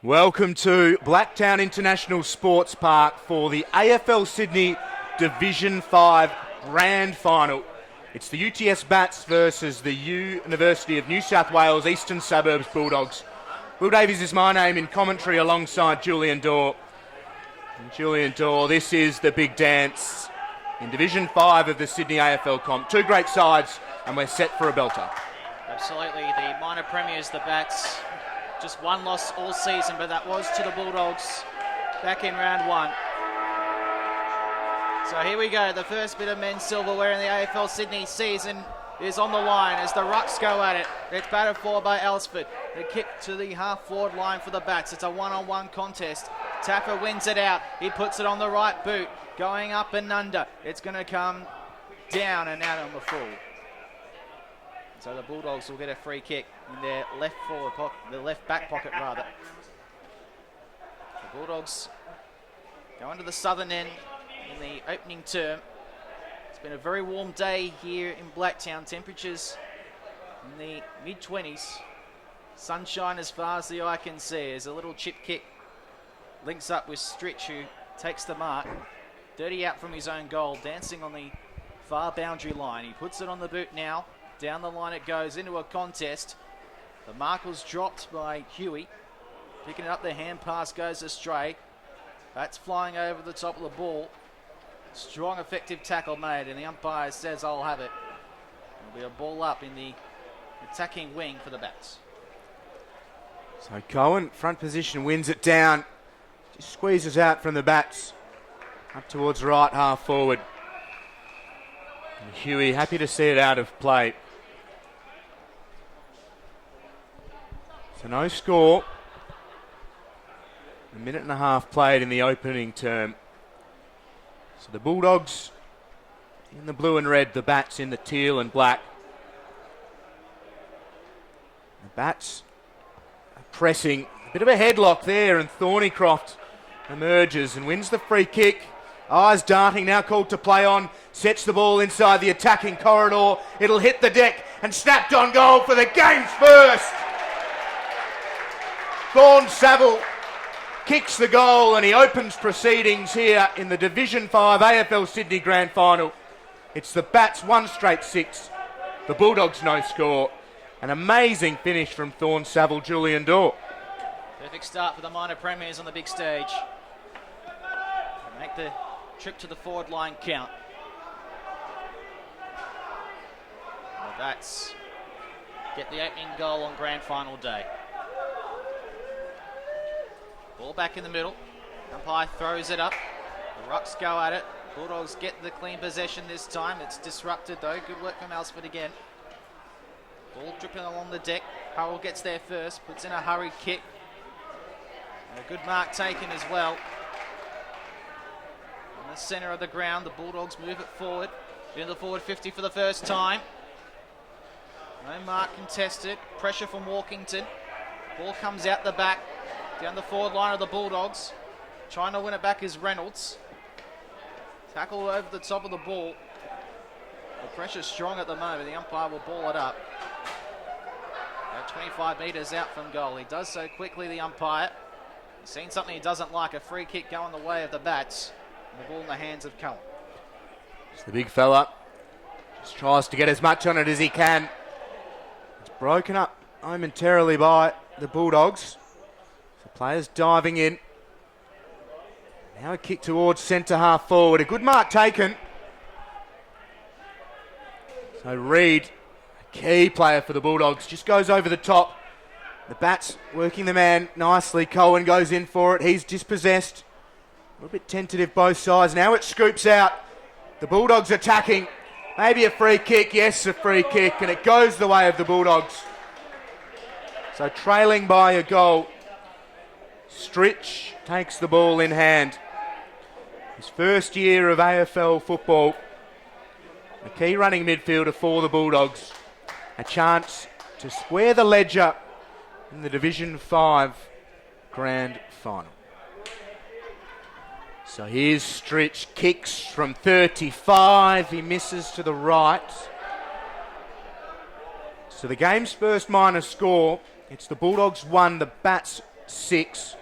Welcome to Blacktown International Sports Park for the AFLSydney Division 5 Grand Final. It's the UTS Bats versus the University of New South Wales Eastern Suburbs Bulldogs. Will Davies is my name in commentary alongside Julian Dorr. And Julian Dorr, this is the big dance in Division 5 of the Sydney AFL comp. Two great sides and we're set for a belter. Absolutely, the minor premiers, the Bats. Just one loss all season, but that was to the Bulldogs back in round one. So here we go. The first bit of men's silverware in the AFLSydney season is on the line as the Rucks go at it. It's batted for by Elsford. The kick to the half-forward line for the Bats. It's a one-on-one contest. Taffer wins it out. He puts it on the right boot. Going up and under. It's going to come down and out on the full. So the Bulldogs will get a free kick in their left forward pocket, the left back pocket rather. The Bulldogs going to the southern end in the opening term. It's been a very warm day here in Blacktown. Temperatures in the mid-20s. Sunshine as far as the eye can see. There's a little chip kick. Links up with Stritch, who takes the mark. Dirty out from his own goal, dancing on the far boundary line. He puts it on the boot now. Down the line it goes into a contest. The mark was dropped by Huey. Picking it up, the hand pass goes astray. That's flying over the top of the ball. Strong, effective tackle made, and the umpire says, I'll have it. It'll be a ball up in the attacking wing for the Bats. So Cohen, front position, wins it down. Just squeezes out from the Bats. Up towards right half forward. And Huey happy to see it out of play. So no score. A minute and a half played in the opening term. So the Bulldogs in the blue and red, the Bats in the teal and black. The Bats are pressing. A bit of a headlock there, and Thornycroft emerges and wins the free kick. Eyes darting, now called to play on. Sets the ball inside the attacking corridor. It'll hit the deck and snapped on goal for the game's first. Thorn Saville kicks the goal and he opens proceedings here in the Division 5 AFLSydney Grand Final. It's the Bats 1 straight 6. The Bulldogs no score. An amazing finish from Thorn Saville, Julian Dorr. Perfect start for the minor premiers on the big stage. Make the trip to the forward line count. The Bats get the opening goal on grand final day. Ball back in the middle. Umpire throws it up. The Rucks go at it. Bulldogs get the clean possession this time. It's disrupted though. Good work from Elsford again. Ball dripping along the deck. Hurrell gets there first. Puts in a hurried kick. And a good mark taken as well. In the centre of the ground, the Bulldogs move it forward. Into the forward 50 for the first time. No mark contested. Pressure from Walkington. Ball comes out the back. Down the forward line of the Bulldogs. Trying to win it back is Reynolds. Tackle over the top of the ball. The pressure's strong at the moment. The umpire will ball it up. About 25 metres out from goal. He does so quickly, the umpire. He's seen something he doesn't like. A free kick going the way of the Bats. And the ball in the hands of Cullen. It's the big fella. Just tries to get as much on it as he can. It's broken up momentarily by the Bulldogs. The players diving in. Now a kick towards centre half forward. A good mark taken. So Reid, a key player for the Bulldogs, just goes over the top. The Bats working the man nicely. Cohen goes in for it. He's dispossessed. A little bit tentative both sides. Now it scoops out. The Bulldogs attacking. Maybe a free kick. Yes, a free kick. And it goes the way of the Bulldogs. So trailing by a goal. Stritch takes the ball in hand. His first year of AFL football. A key running midfielder for the Bulldogs. A chance to square the ledger in the Division 5 Grand Final. So here's Stritch, kicks from 35. He misses to the right. So the game's first minor score, it's the Bulldogs 1, the Bats 6.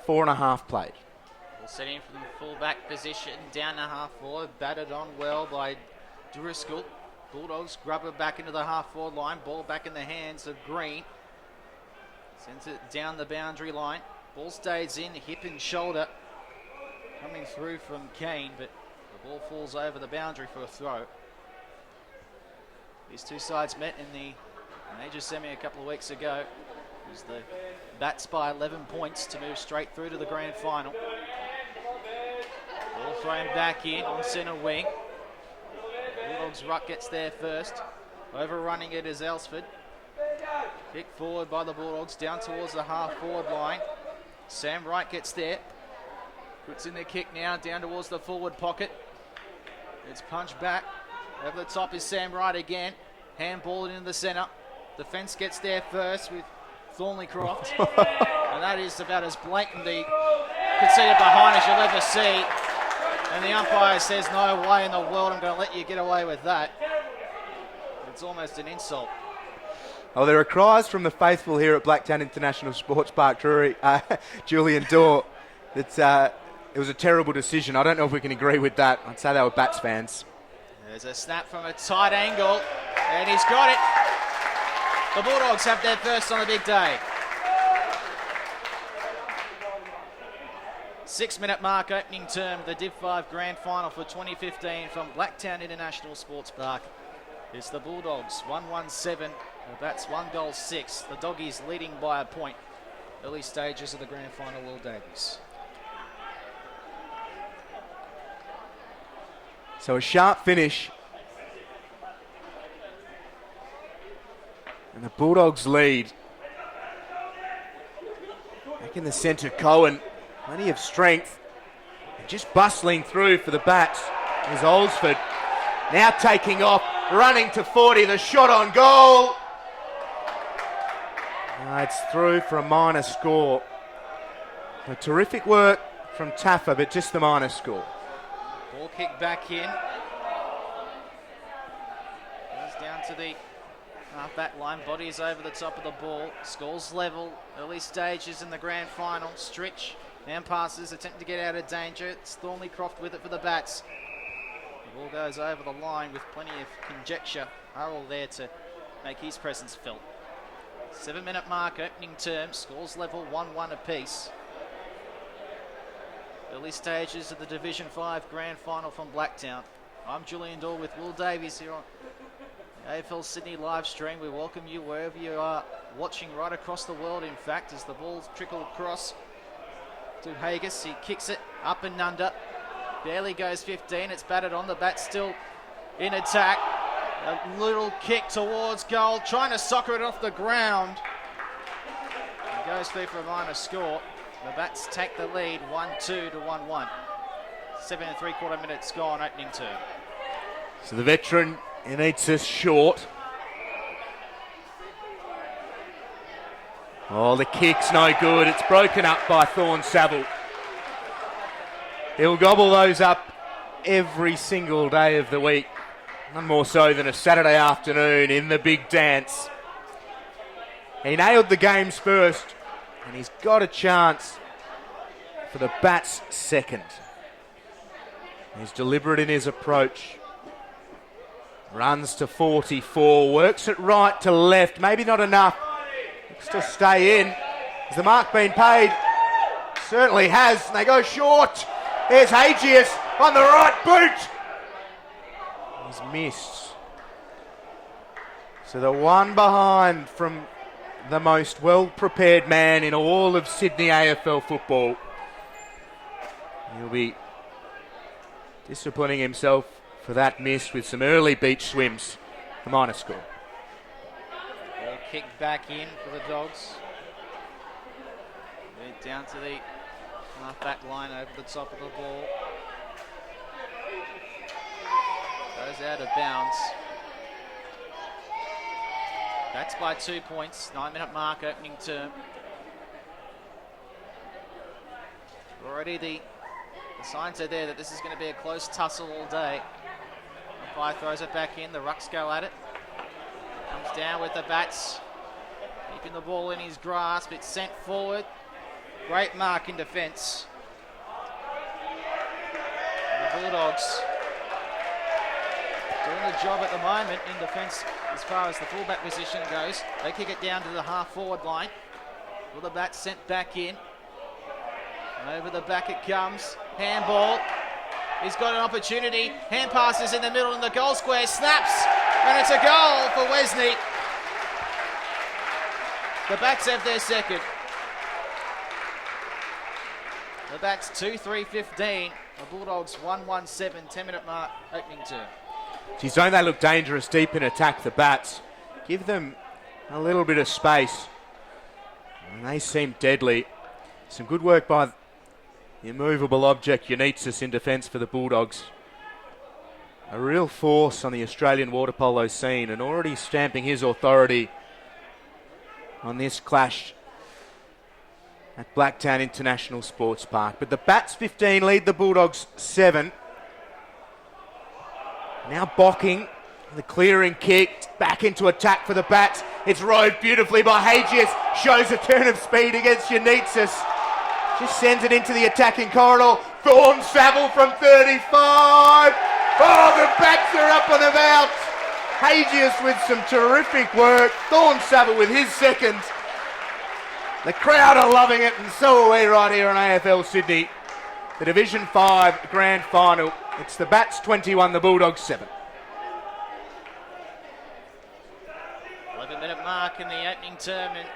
4.5 played. We'll set in from full-back position, down to half-forward, batted on well by Driscoll. Bulldogs grub it back into the half-forward line, ball back in the hands of Green. Sends it down the boundary line. Ball stays in, hip and shoulder. Coming through from Kane, but the ball falls over the boundary for a throw. These two sides met in the major semi a couple of weeks ago. It was the Bats by 11 points to move straight through to the grand final. Ball thrown back in on centre wing. Bulldogs ruck gets there first. Overrunning it is Elsford. Kick forward by the Bulldogs down towards the half-forward line. Sam Wright gets there. Puts in the kick now down towards the forward pocket. It's punched back. Over the top is Sam Wright again. Handball it into the centre. Defence gets there first with Thornleycroft. And that is about as blatantly conceded behind as you'll ever see. And the umpire says, no way in the world I'm going to let you get away with that. It's almost an insult. Oh, there are cries from the faithful here at Blacktown International Sports Park, Drury, Julian Dorr, that it was a terrible decision. I don't know if we can agree with that. I'd say they were Bats fans. There's a snap from a tight angle, and he's got it. The Bulldogs have their first on the big day. 6-minute mark, opening term, the Div 5 Grand Final for 2015 from Blacktown International Sports Park. It's the Bulldogs 1-1-7, the Bats 1-6. The Doggies leading by a point. Early stages of the Grand Final, Will Davies. So a sharp finish. And the Bulldogs lead. Back in the centre, Cohen. Plenty of strength. And just bustling through for the Bats is Oldsford. Now taking off, running to 40. The shot on goal. It's through for a minor score. A terrific work from Taffa, but just the minor score. Ball kick back in. Goes down to the half-back line. Bodies over the top of the ball. Scores level. Early stages in the grand final. Stritch now passes, attempting to get out of danger. It's Thornleycroft with it for the Bats. The ball goes over the line with plenty of conjecture. Harrell there to make his presence felt. 7-minute mark, opening term. Scores level 1-1 apiece. Early stages of the Division 5 Grand Final from Blacktown. I'm Julian Dorr with Will Davies here on the AFLSydney live stream. We welcome you wherever you are watching right across the world, in fact, as the ball's trickled across to Haggis. He kicks it up and under. Barely goes 15. It's batted on. The Bats still in attack. A little kick towards goal, trying to soccer it off the ground. It goes through for a minor score. The Bats take the lead 1-2 to 1-1. 7 3/4 minutes gone, opening term. So the veteran, he needs this short. Oh, the kick's no good. It's broken up by Thorne Saville. He'll gobble those up every single day of the week. None more so than a Saturday afternoon in the big dance. He nailed the game's first, and he's got a chance for the Bats' second. He's deliberate in his approach. Runs to 44, works it right to left, maybe not enough. Looks to stay in. Has the mark been paid? Certainly has, and they go short. There's Hagius on the right boot. He's missed. So the one behind from the most well-prepared man in all of Sydney AFL football. He'll be disciplining himself for that miss with some early beach swims. The minor score. Ball kicked back in for the Dogs. Down to the half-back line over the top of the ball. Goes out of bounds. That's by 2 points. 9-minute mark, opening term. Already the signs are there that this is going to be a close tussle all day. Umpire throws it back in. The Rucks go at it. Comes down with the Bats. Keeping the ball in his grasp. It's sent forward. Great mark in defence. The Bulldogs doing the job at the moment in defence as far as the fullback position goes. They kick it down to the half-forward line. Will the bat sent back in. Over the back it comes. Handball. He's got an opportunity. Hand passes in the middle in the goal square. Snaps. And it's a goal for Wesley. The Bats have their second. The Bats 2-3-15. The Bulldogs 1-1-7. 10-minute mark opening term. Geez, don't they look dangerous deep in attack, the Bats? Give them a little bit of space. And they seem deadly. Some good work by the immovable object, UNSW, in defence for the Bulldogs. A real force on the Australian water polo scene and already stamping his authority on this clash at Blacktown International Sports Park. But the Bats 15 lead the Bulldogs 7. Now Bocking, the clearing kick, back into attack for the Bats. It's rode beautifully by Hagius, shows a turn of speed against UNSW. Just sends it into the attacking corridor. Thorne Saville from 35. Oh, the Bats are up and about. Hagius with some terrific work. Thorne Saville with his second. The crowd are loving it, and so are we right here on AFLSydney. The Division 5 Grand Final. It's the Bats 21, the Bulldogs 7. 11-minute mark in the opening term, and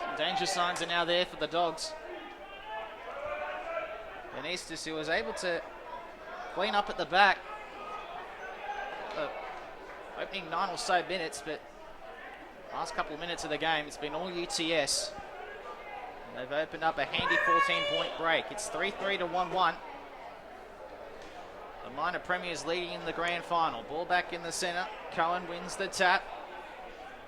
some danger signs are now there for the Dogs. UNSW, who was able to clean up at the back opening 9 or so minutes, but last couple of minutes of the game, it's been all UTS. And they've opened up a handy 14-point break. It's 3-3 to 1-1. The minor premiers leading in the grand final. Ball back in the centre. Cohen wins the tap.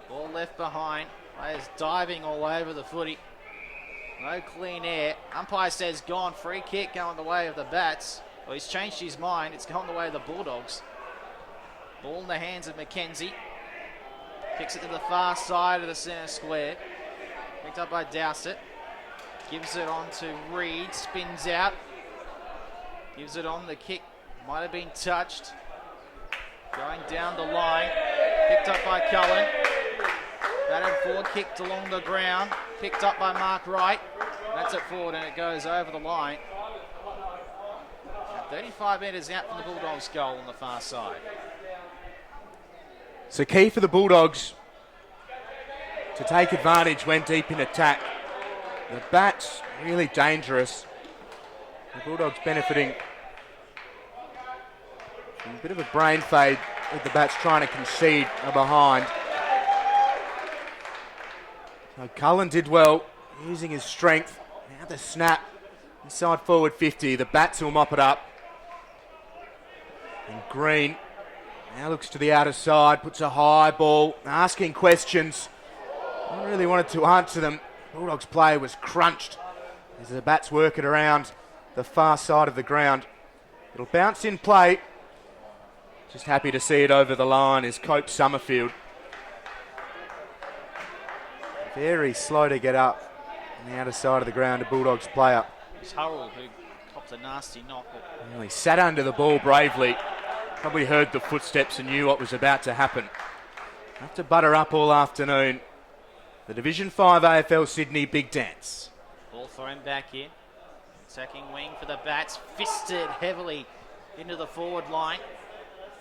Ball left behind. Players diving all over the footy. No clean air. Umpire says gone. Free kick going the way of the Bats. Well, he's changed his mind. It's gone the way of the Bulldogs. Ball in the hands of McKenzie. Kicks it to the far side of the centre square. Picked up by Dowsett. Gives it on to Reed. Spins out. Gives it on. The kick might have been touched. Going down the line. Picked up by Cullen. Batted forward, kicked along the ground. Picked up by Mark Wright. That's it forward and it goes over the line. 35 metres out from the Bulldogs' goal on the far side. So key for the Bulldogs to take advantage when deep in attack. The Bats really dangerous. The Bulldogs benefiting from a bit of a brain fade with the Bats trying to concede a behind. So Cullen did well, using his strength. Now the snap, inside forward 50. The Bats will mop it up. And Green now looks to the outer side, puts a high ball, asking questions. I really wanted to answer them. Bulldogs player was crunched as the Bats work it around the far side of the ground. It'll bounce in play. Just happy to see it over the line is Cope Summerfield. Very slow to get up on the outer side of the ground, a Bulldogs player. It's Hurrell who copped a nasty knock. Well, he sat under the ball bravely. Probably heard the footsteps and knew what was about to happen. Have to butter up all afternoon. The Division 5 AFLSydney Big Dance. Ball thrown back in. Attacking wing for the Bats. Fisted heavily into the forward line.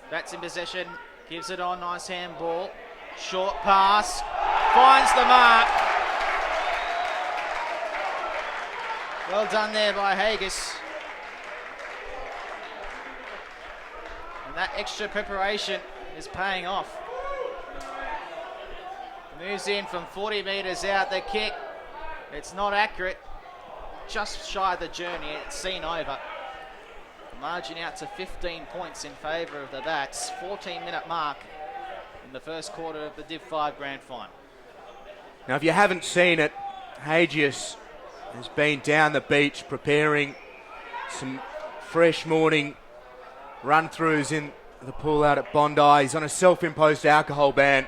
Bats in possession. Gives it on. Nice handball. Short pass. Finds the mark. Well done there by Haggis. And that extra preparation is paying off. Moves in from 40 metres out. The kick, it's not accurate. Just shy of the journey. It's seen over. Margin out to 15 points in favour of the Bats. 14-minute mark in the first quarter of the Div 5 Grand Final. Now, if you haven't seen it, Hagius has been down the beach preparing some fresh morning run-throughs in the pool out at Bondi. He's on a self-imposed alcohol ban.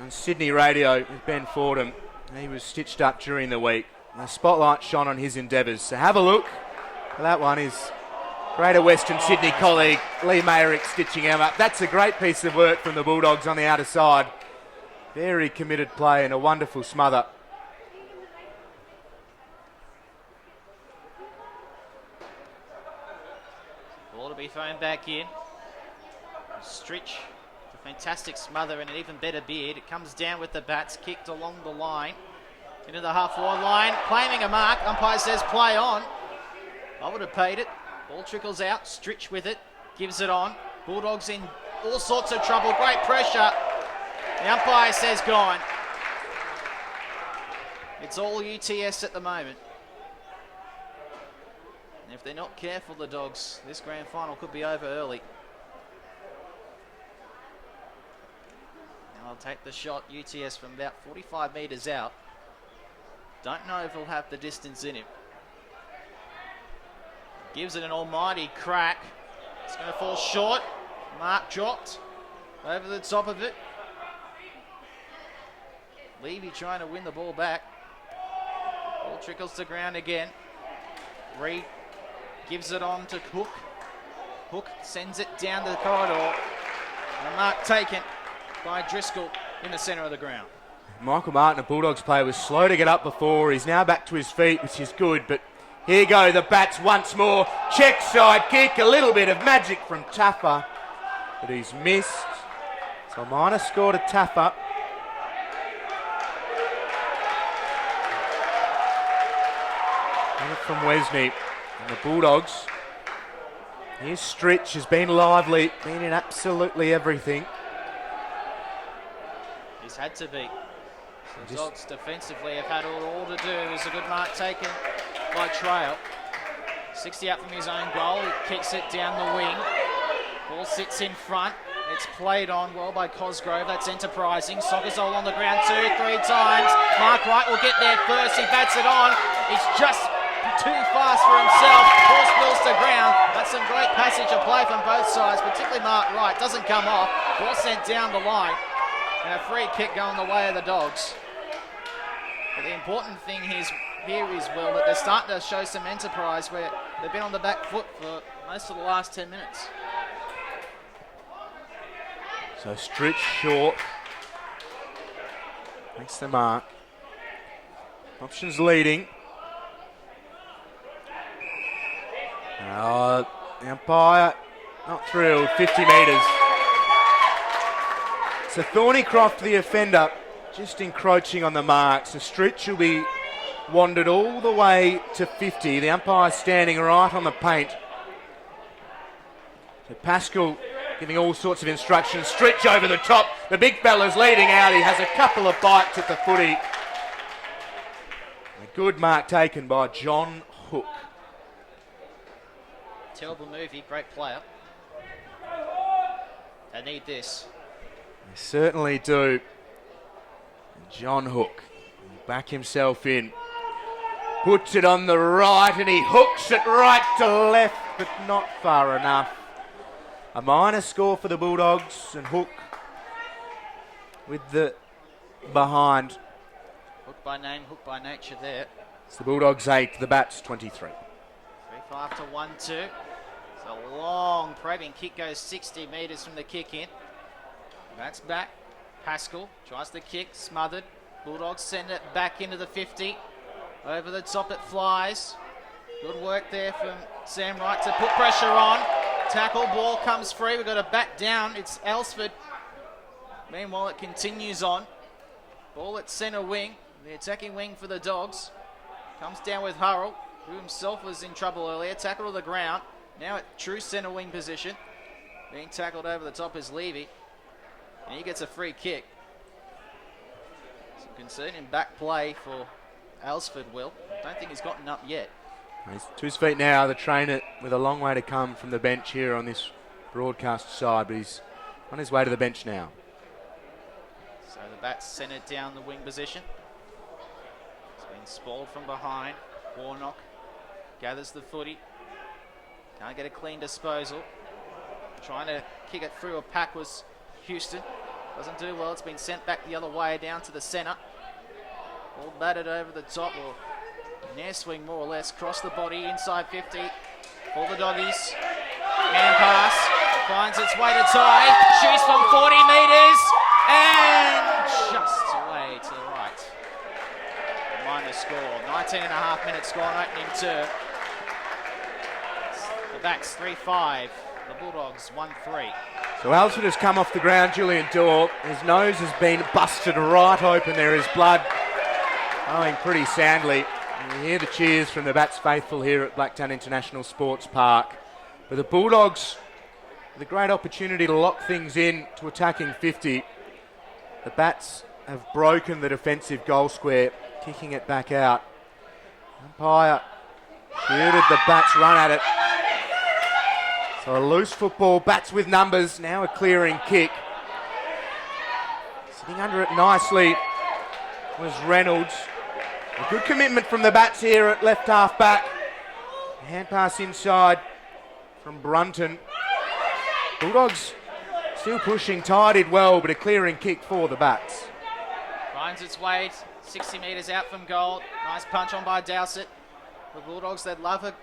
On Sydney radio with Ben Fordham, he was stitched up during the week. And the spotlight shone on his endeavours. So have a look. That one is Greater Western Sydney colleague Lee Mayrick stitching him up. That's a great piece of work from the Bulldogs on the outer side. Very committed play and a wonderful smother. Ball to be thrown back in. Stritch, a fantastic smother and an even better beard. It comes down with the bats, kicked along the line. Into the half-forward line, claiming a mark. Umpire says play on. I would have paid it. Ball trickles out, Stritch with it, gives it on. Bulldogs in all sorts of trouble, great pressure. The umpire says gone. It's all UTS at the moment. And if they're not careful, the Dogs, this grand final could be over early. Now they'll take the shot, UTS from about 45 metres out. Don't know if he'll have the distance in him. Gives it an almighty crack. It's going to fall short. Mark dropped over the top of it. Levy trying to win the ball back. Ball trickles to ground again. Reed gives it on to Hook. Hook sends it down the corridor. And a mark taken by Driscoll in the centre of the ground. Michael Martin, a Bulldogs player, was slow to get up before. He's now back to his feet, which is good, but here go the bats once more. Check side kick, a little bit of magic from Taffa, but he's missed. So minor score to Taffa. And from Wesney. And the Bulldogs. His Stritch has been lively, been in absolutely everything. He's had to be. The Dogs defensively have had all to do. There's a good mark taken by Trail. 60 up from his own goal. He kicks it down the wing. Ball sits in front. It's played on well by Cosgrove. That's enterprising. Sockersole on the ground 2-3 times. Mark Wright will get there first. He bats it on. He's just too fast for himself. Ball spills to ground. That's some great passage of play from both sides, particularly Mark Wright. Doesn't come off. Ball sent down the line. And a free kick going the way of the Dogs. But the important thing here is, Will, that they're starting to show some enterprise where they've been on the back foot for most of the last 10 minutes. So Stritch short. Makes the mark. Options leading. The umpire not thrilled. 50 metres. So Thornycroft, the offender, just encroaching on the mark. So Stritch will be wandered all the way to 50. The umpire standing right on the paint. So Pascal giving all sorts of instructions. Stritch over the top. The big fella's leading out. He has a couple of bites at the footy. A good mark taken by John Hook. Terrible movie, great player. They need this. They certainly do. And John Hook will back himself in. Puts it on the right and he hooks it right to left, but not far enough. A minor score for the Bulldogs, and Hook with the behind. Hook by name, Hook by nature there. It's the Bulldogs 8, the Bats 23. 3-5 to 1-2. It's a long probing kick, goes 60 metres from the kick in. That's back. Pascal tries the kick, smothered. Bulldogs send it back into the 50. Over the top it flies. Good work there from Sam Wright to put pressure on. Tackle, ball comes free. We've got a bat down. It's Alsford. Meanwhile, it continues on. Ball at centre wing. The attacking wing for the Dogs. Comes down with Hurrell, who himself was in trouble earlier. Tackle to the ground. Now at true centre wing position. Being tackled over the top is Levy. And he gets a free kick. Some concern in back play for Alsford, Will. Don't think he's gotten up yet. He's to his feet now, the trainer, with a long way to come from the bench here on this broadcast side, but he's on his way to the bench now. So the Bats send it down the wing position. It's been spoiled from behind. Warnock gathers the footy. Can't get a clean disposal. Trying to kick it through a pack was Houston. Doesn't do well. It's been sent back the other way down to the centre. Ball batted over the top, or An air swing more or less, cross the body, inside 50 for the Doggies. Hand pass, finds its way to Ty, shoots from 40 metres, and just away to the right. Minor score, 19 and a half minutes gone, opening term. The Bats 3-5, the Bulldogs 1-3. So Alfred has come off the ground, Julian Dorr. His nose has been busted right open. There is blood flowing pretty soundly. And you hear the cheers from the Bats faithful here at Blacktown International Sports Park. But the Bulldogs, with a great opportunity to lock things in to attacking 50. The Bats have broken the defensive goal square, kicking it back out. Umpire shielded the Bats' run at it. So a loose football, Bats with numbers, now a clearing kick. Sitting under it nicely was Reynolds. A good commitment from the Bats here at left half back. Hand pass inside from Brunton. Bulldogs still pushing, tidied well, but a clearing kick for the Bats. Finds its way 60 metres out from goal. Nice punch on by Dowsett. The Bulldogs, they'd love a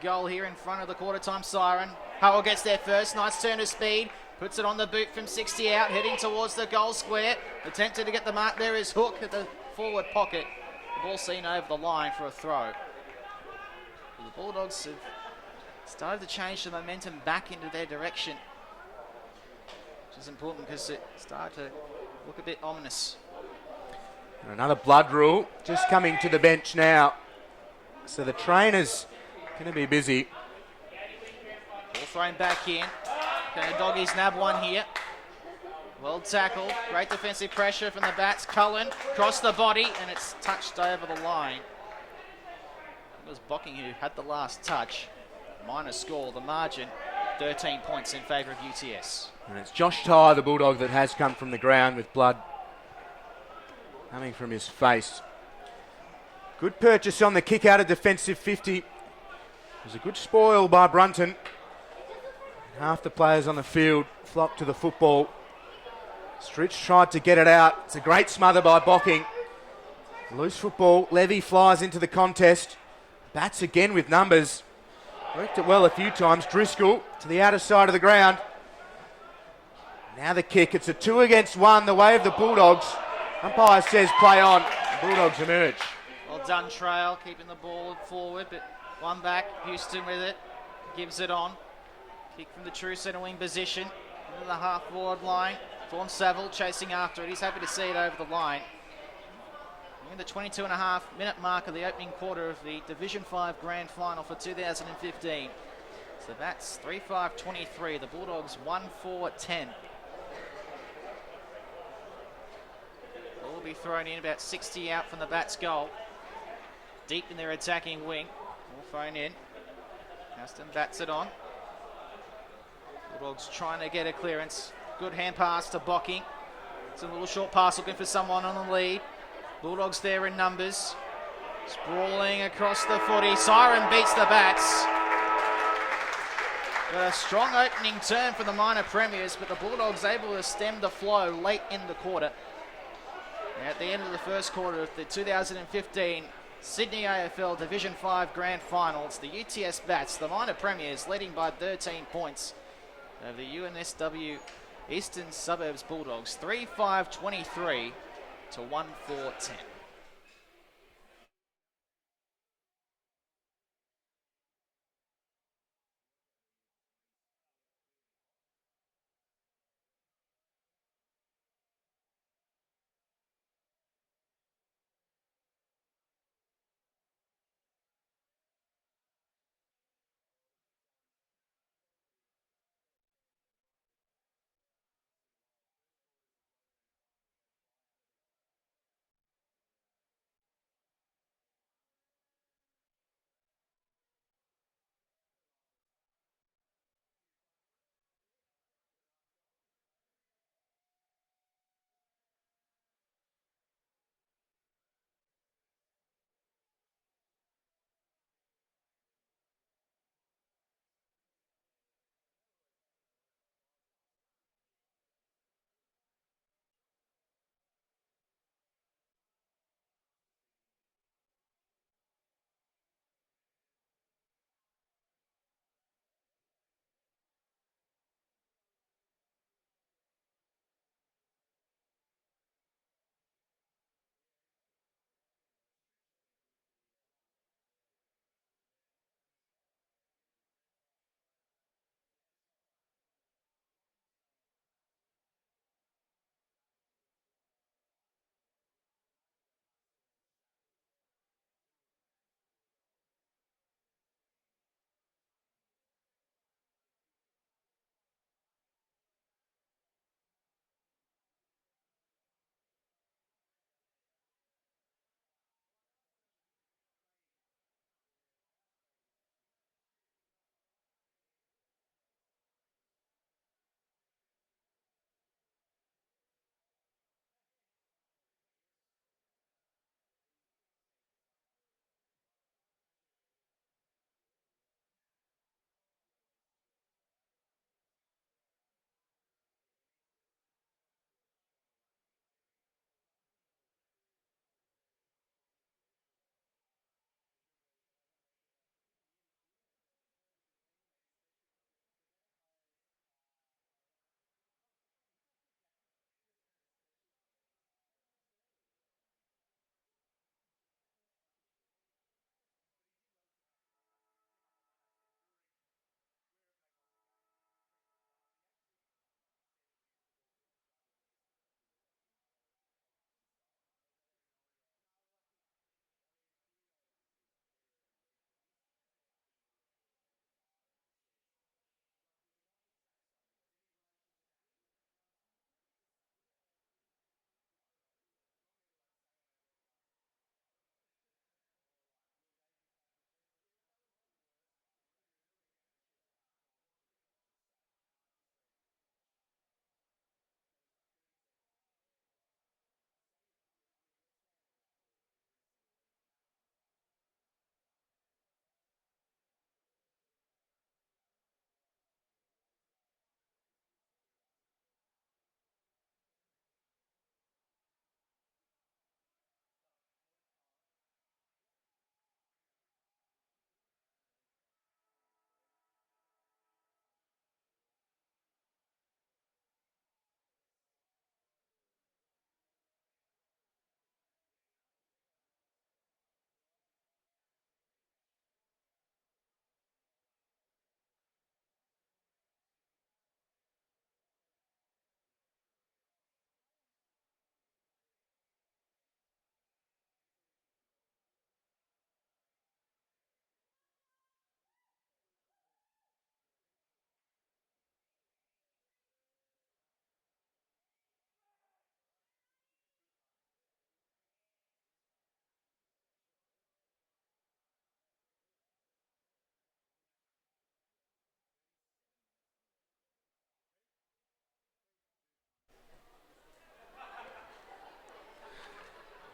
goal here in front of the quarter-time siren. Howell gets there first, nice turn of speed. Puts it on the boot from 60 out, heading towards the goal square. Attempted to get the mark there is Hook at the forward pocket. The ball seen over the line for a throw. The Bulldogs have started to change the momentum back into their direction, which is important because it started to look a bit ominous. And another blood rule just coming to the bench now. So the trainer's going to be busy. Ball thrown back in. Can the Doggies nab one here? Well tackled. Great defensive pressure from the Bats. Cullen crossed the body and it's touched over the line. It was Bocking who had the last touch. Minor score, the margin 13 points in favour of UTS. And it's Josh Tyre, the Bulldog, that has come from the ground with blood coming from his face. Good purchase on the kick out of defensive 50. It was a good spoil by Brunton. Half the players on the field flocked to the football. Stritch tried to get it out. It's a great smother by Bocking. Loose football. Levy flies into the contest. Bats again with numbers. Worked it well a few times. Driscoll to the outer side of the ground. Now the kick. It's a 2 against 1. The way of the Bulldogs. Umpire says play on. The Bulldogs emerge. Well done, Trail, keeping the ball forward, but one back. Houston with it. Gives it on. Kick from the true centre wing position. Into the half-forward line. Vaughan Saville chasing after it. He's happy to see it over the line. In the 22 and a half minute mark of the opening quarter of the Division 5 Grand Final for 2015. So that's 3-5-23. The Bulldogs 1-4-10. Ball will be thrown in about 60 out from the Bats' goal. Deep in their attacking wing. Ball thrown in. Houston bats it on. Bulldogs trying to get a clearance. Good hand pass to Bocking. It's a little short pass looking for someone on the lead. Bulldogs there in numbers. Sprawling across the footy. Siren beats the Bats. A strong opening turn for the minor premiers, but the Bulldogs able to stem the flow late in the quarter. At the end of the first quarter of the 2015 Sydney AFL Division 5 Grand Final, it's the UTS Bats, the minor premiers, leading by 13 points over the UNSW Eastern Suburbs Bulldogs, 3-5-23 to 1-4-10.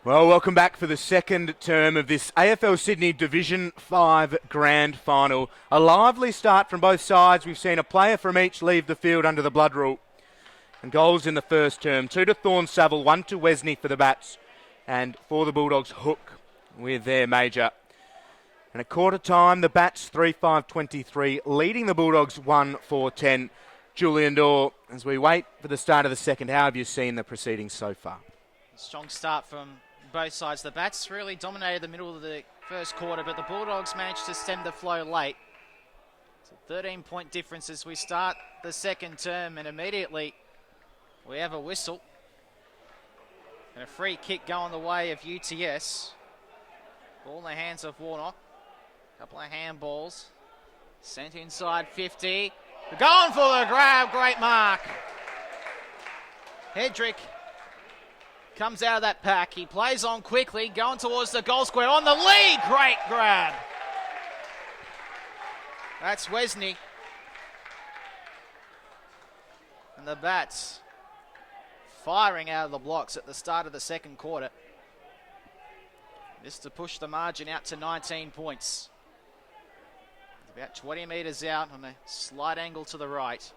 Well, welcome back for the second term of this AFLSydney Division 5 Grand Final. A lively start from both sides. We've seen a player from each leave the field under the blood rule. And goals in the first term. 2 to Thorn Saville, 1 to Wesney for the Bats. And for the Bulldogs, Hook with their major. And at quarter time, the Bats 3-5-23, leading the Bulldogs 1-4-10. Julian Dorr, as we wait for the start of the second, how have you seen the proceedings so far? Strong start from both sides. The Bats really dominated the middle of the first quarter, but the Bulldogs managed to stem the flow late. It's a 13-point difference as we start the second term, and immediately we have a whistle. And a free kick going the way of UTS. Ball in the hands of Warnock. Couple of handballs. Sent inside 50. They're going for the grab. Great mark. Hedrick comes out of that pack. He plays on quickly, going towards the goal square on the lead. Great grab. That's Wesney. And the Bats firing out of the blocks at the start of the second quarter. This to push the margin out to 19 points. About 20 metres out on a slight angle to the right.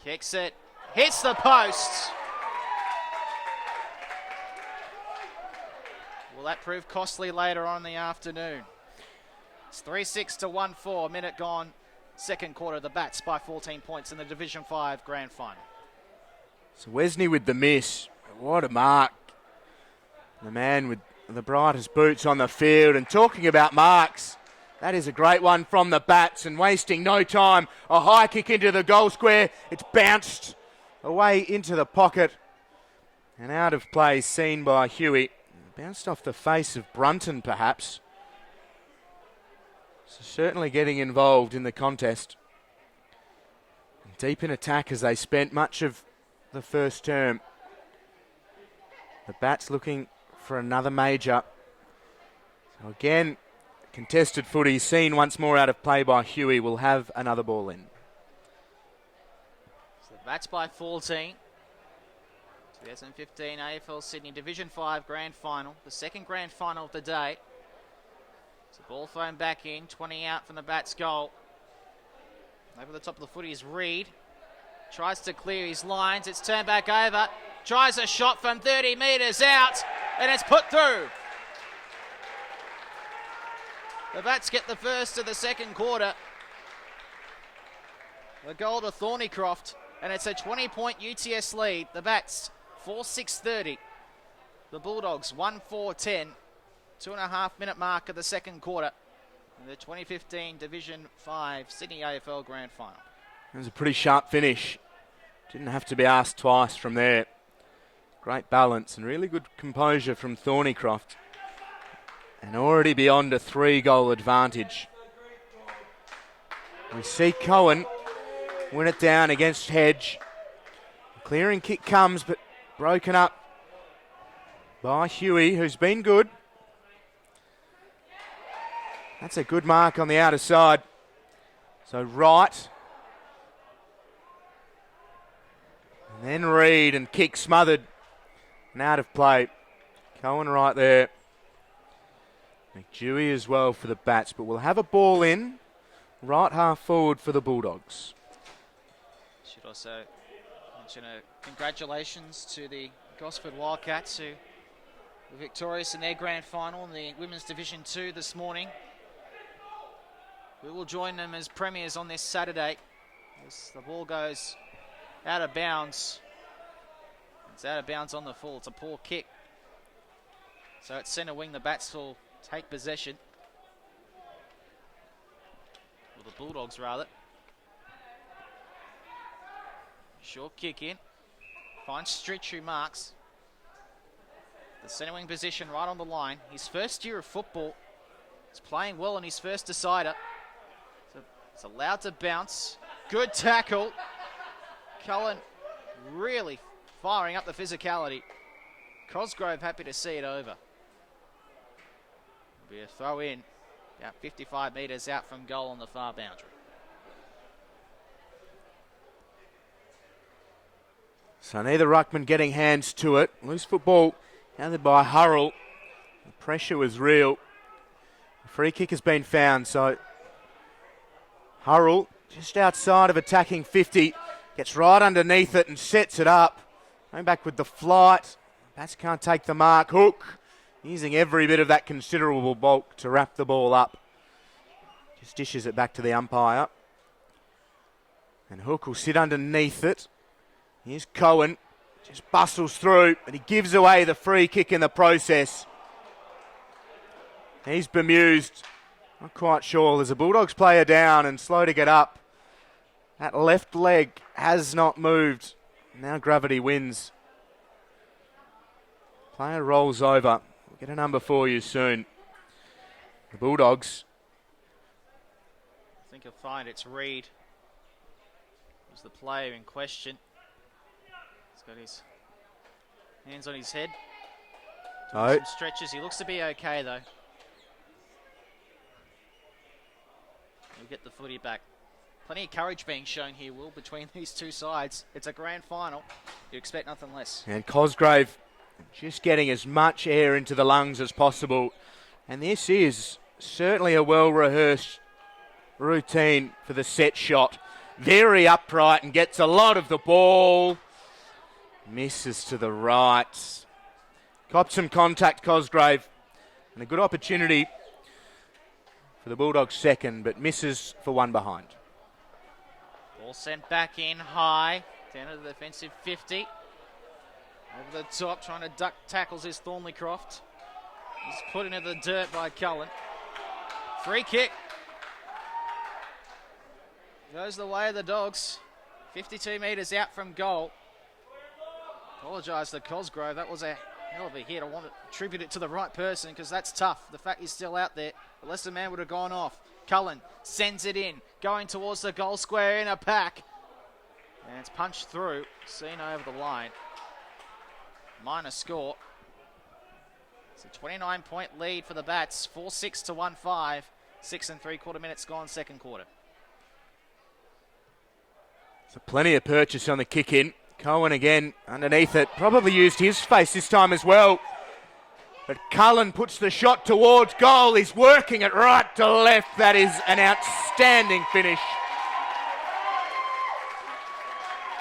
Kicks it, hits the post. Will that prove costly later on in the afternoon? It's 3-6 to 1-4, a minute gone. Second quarter, the Bats by 14 points in the Division 5 Grand Final. So Wesney with the miss. What a mark. The man with the brightest boots on the field. And talking about marks, that is a great one from the Bats, and wasting no time. A high kick into the goal square. It's bounced away into the pocket. And out of play, seen by Huey. Bounced off the face of Brunton, perhaps. So certainly getting involved in the contest. And deep in attack as they spent much of the first term. The Bats looking for another major. So again, contested footy seen once more out of play by Huey. Will have another ball in. So the Bats by 14. 2015 AFLSydney Division 5 Grand Final. The second Grand Final of the day. So ball thrown back in. 20 out from the Bats goal. Over the top of the footy is Reed. Tries to clear his lines. It's turned back over. Tries a shot from 30 metres out. And it's put through. The Bats get the first of the second quarter. The goal to Thornycroft. And it's a 20-point UTS lead. The Bats 4-6-30. The Bulldogs 1-4-10. 2.5 minute mark of the second quarter. In the 2015 Division 5 Sydney AFL Grand Final. It was a pretty sharp finish. Didn't have to be asked twice from there. Great balance and really good composure from Thornycroft. And already beyond a 3-goal advantage. We see Cohen win it down against Hedge. Clearing kick comes, but broken up by Huey, who's been good. That's a good mark on the outer side. So right. And then Reed, and kick smothered and out of play. Cohen right there. McDewey as well for the Bats, but we'll have a ball in right half forward for the Bulldogs. Should also mention congratulations to the Gosford Wildcats, who were victorious in their grand final in the Women's Division 2 this morning. We will join them as premiers on this Saturday as the ball goes out of bounds. It's out of bounds on the full. It's a poor kick. So at centre wing, the Bats will take possession. Or the Bulldogs, rather. Short kick in. Finds Stritch, who marks. The centre wing position right on the line. His first year of football. He's playing well in his first decider. So it's allowed to bounce. Good tackle. Cullen really firing up the physicality. Cosgrove happy to see it over. It'll be a throw in. About 55 metres out from goal on the far boundary. So neither ruckman getting hands to it. Loose football Gathered by Hurrell. The pressure was real. The free kick has been found, so Hurrell, just outside of attacking 50, gets right underneath it and sets it up. Going back with the flight. Bats can't take the mark. Hook, using every bit of that considerable bulk to wrap the ball up. Just dishes it back to the umpire. And Hook will sit underneath it. Here's Cohen. Just bustles through, but he gives away the free kick in the process. He's bemused. Not quite sure. There's a Bulldogs player down and slow to get up. That left leg has not moved. Now gravity wins. Player rolls over. We'll get a number for you soon. The Bulldogs. I think you'll find it's Reed. Who's the player in question. He's got his hands on his head. Oh. Some stretches. He looks to be okay though. He'll get the footy back. Plenty of courage being shown here, Will, between these two sides. It's a grand final. You expect nothing less. And Cosgrave just getting as much air into the lungs as possible. And this is certainly a well-rehearsed routine for the set shot. Very upright and gets a lot of the ball. Misses to the right. Copped some contact, Cosgrave. And a good opportunity for the Bulldogs second, but misses for one behind. Ball sent back in high. Down to the defensive 50. Over the top, trying to duck tackles is Thornleycroft. He's put into the dirt by Cullen. Free kick. Goes the way of the Dogs. 52 metres out from goal. Apologise to Cosgrove. That was a hell of a hit. I want to attribute it to the right person because that's tough. The fact he's still out there. The Leicester man would have gone off. Cullen sends it in. Going towards the goal square in a pack. And it's punched through. Seen over the line. Minor score. It's a 29-point lead for the Bats. 4-6 to 1-5. 6 3/4 minutes gone second quarter. So plenty of purchase on the kick in. Cohen again underneath it. Probably used his face this time as well. But Cullen puts the shot towards goal. He's working it right to left. That is an outstanding finish.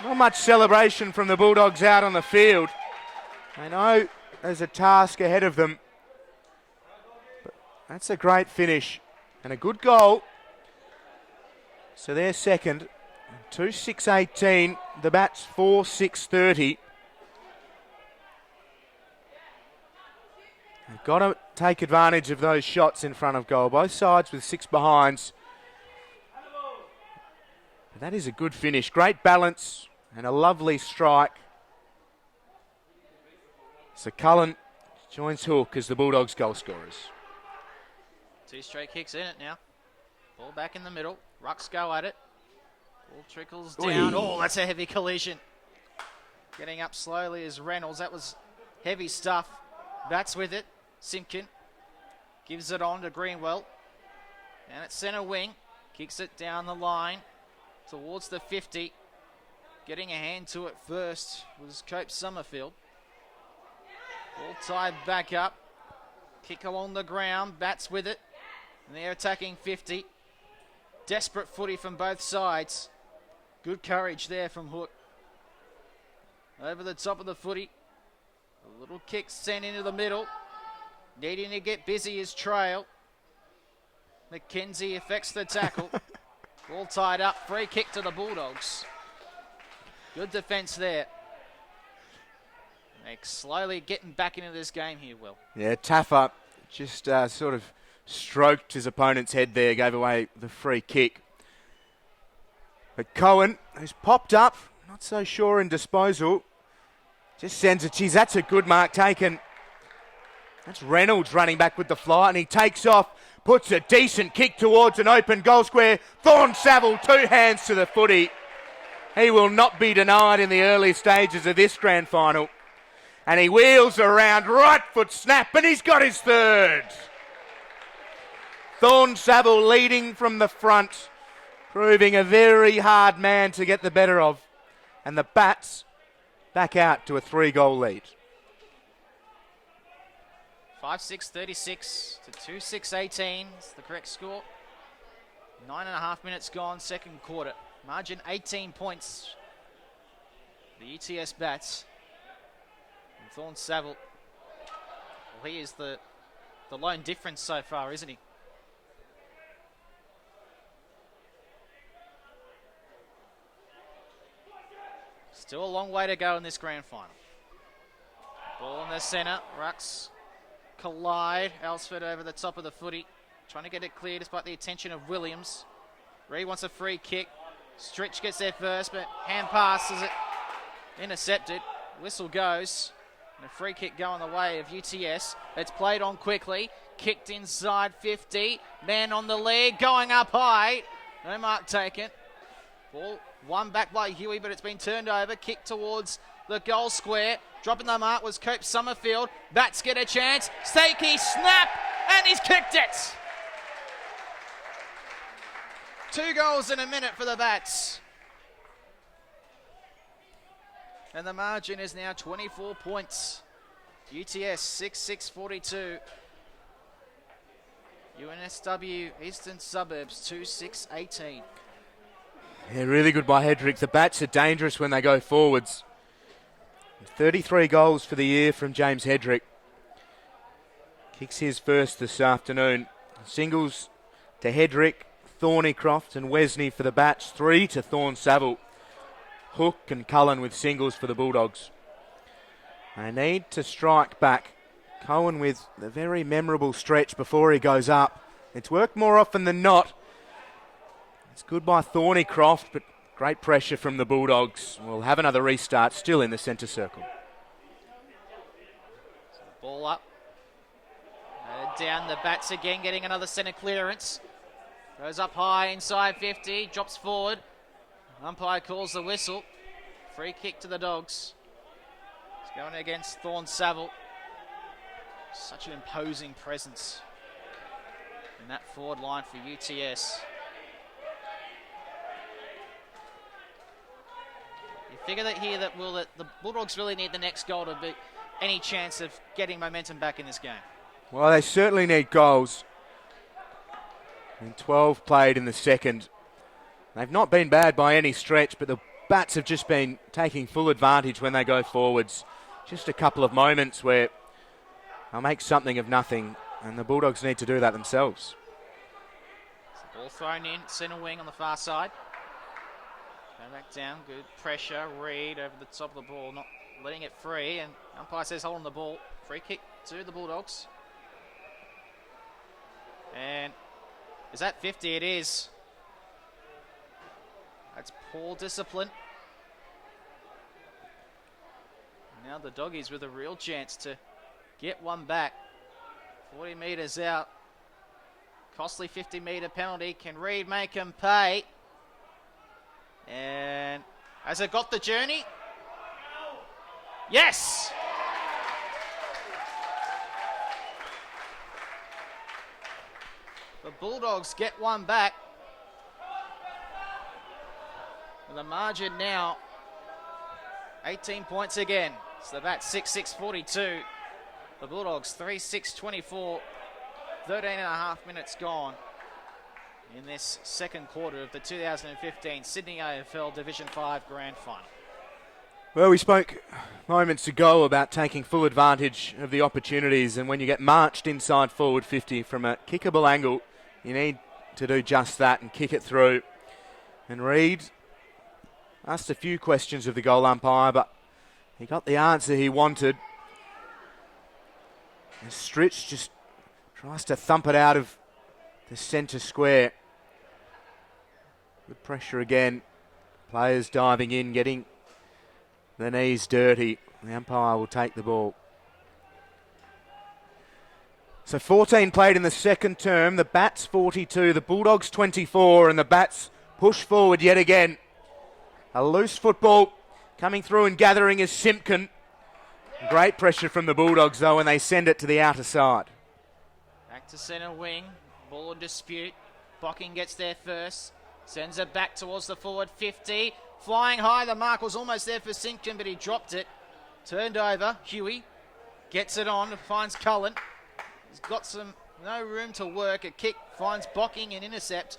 Not much celebration from the Bulldogs out on the field. I know there's a task ahead of them. But that's a great finish and a good goal. So they're second. 2-6-18. The Bats 4-6-30. They've got to take advantage of those shots in front of goal. Both sides with 6 behinds. But that is a good finish. Great balance and a lovely strike. So Cullen joins Hook as the Bulldogs goal scorers. 2 straight kicks in it now. Ball back in the middle. Rucks go at it. Ball trickles down. Oh, that's a heavy collision. Getting up slowly is Reynolds. That was heavy stuff. Bats with it. Simpkin gives it on to Greenwell. And at centre wing. Kicks it down the line towards the 50. Getting a hand to it first was Cope Summerfield. Ball tied back up. Kick along the ground. Bats with it. And they're attacking 50. Desperate footy from both sides. Good courage there from Hook. Over the top of the footy. A little kick sent into the middle. Needing to get busy is Trail. McKenzie affects the tackle. All tied up. Free kick to the Bulldogs. Good defence there. They're slowly getting back into this game here, Will. Yeah, Taffer just sort of stroked his opponent's head there, gave away the free kick. But Cohen, who's popped up, not so sure in disposal, just sends it. Geez, that's a good mark taken. That's Reynolds running back with the fly, and he takes off, puts a decent kick towards an open goal square. Thorne Saville, 2 hands to the footy. He will not be denied in the early stages of this grand final. And he wheels around, right foot snap, and he's got his third. Thorne Saville leading from the front, proving a very hard man to get the better of. And the Bats back out to a 3-goal lead. 5-6-36 to 2-6-18 is the correct score. 9.5 minutes gone, second quarter. Margin 18 points. The UTS Bats. And Thorne Saville, well, he is the lone difference so far, isn't he? Still a long way to go in this grand final. Ball in the centre. Rucks collide. Alsford over the top of the footy. Trying to get it clear despite the attention of Williams. Reed wants a free kick. Stritch gets there first, but hand passes it. Intercepted. Whistle goes. And a free kick going the way of UTS. It's played on quickly. Kicked inside 50. Man on the lead. Going up high. No mark taken. Ball won back by Huey, but it's been turned over. Kick towards the goal square. Dropping the mark was Cope Summerfield. Bats get a chance. Stakey snap, and he's kicked it. 2 goals in a minute for the Bats. And the margin is now 24 points. UTS 6-6-42. UNSW Eastern Suburbs 2-6-18. Yeah, really good by Hedrick. The Bats are dangerous when they go forwards. 33 goals for the year from James Hedrick. Kicks his first this afternoon. Singles to Hedrick, Thornycroft and Wesney for the Bats. 3 to Thorne Saville. Hook and Cullen with singles for the Bulldogs. They need to strike back. Cohen with the very memorable stretch before he goes up. It's worked more often than not. It's good by Thornycroft, but great pressure from the Bulldogs. We'll have another restart still in the centre circle. Ball up. Down the Bats again, getting another centre clearance. Goes up high inside 50, drops forward. Umpire calls the whistle. Free kick to the Dogs. It's going against Thorne Saville. Such an imposing presence in that forward line for UTS. You figure that here that the Bulldogs really need the next goal to be any chance of getting momentum back in this game. Well, they certainly need goals. And 12 played in the second. They've not been bad by any stretch, but the Bats have just been taking full advantage when they go forwards. Just a couple of moments where they'll make something of nothing, and the Bulldogs need to do that themselves. Ball thrown in, centre wing on the far side. Go back down, good pressure. Reed over the top of the ball, not letting it free, and umpire says hold on the ball. Free kick to the Bulldogs. And is that 50? It is. That's poor discipline. Now the Doggies with a real chance to get one back. 40 metres out. Costly 50-metre penalty. Can Reed make him pay? And has it got the journey? Yes! The Bulldogs get one back. With a margin now 18 points again. So the Bats 6-6-42. The Bulldogs 3-6-24. 13.5 minutes gone in this second quarter of the 2015 Sydney AFL Division 5 Grand Final. Well, we spoke moments ago about taking full advantage of the opportunities, and when you get marched inside forward 50 from a kickable angle, you need to do just that and kick it through. And Reed asked a few questions of the goal umpire, but he got the answer he wanted. And Stritch just tries to thump it out of the centre square. Good pressure again. Players diving in, getting the knees dirty. The umpire will take the ball. So 14 played in the second term. The Bats 42, the Bulldogs 24, and the Bats push forward yet again. A loose football coming through and gathering is Simpkin. Great pressure from the Bulldogs though when they send it to the outer side. Back to centre wing. Ball in dispute. Bocking gets there first. Sends it back towards the forward 50. Flying high. The mark was almost there for Simpkin, but he dropped it. Turned over. Huey gets it on. Finds Cullen. He's got no room to work. A kick finds Bocking and intercept.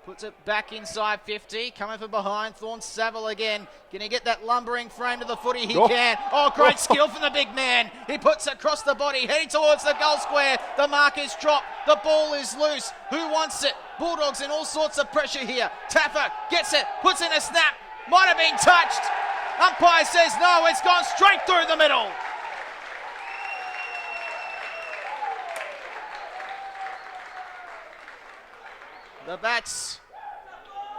Puts it back inside 50. Coming from behind. Thorne Saville again. Can he get that lumbering frame to the footy? He can. Oh, great skill from the big man. He puts it across the body, heading towards the goal square. The mark is dropped. The ball is loose. Who wants it? Bulldogs in all sorts of pressure here. Taffer gets it. Puts in a snap. Might have been touched. Umpire says no. It's gone straight through the middle. The Bats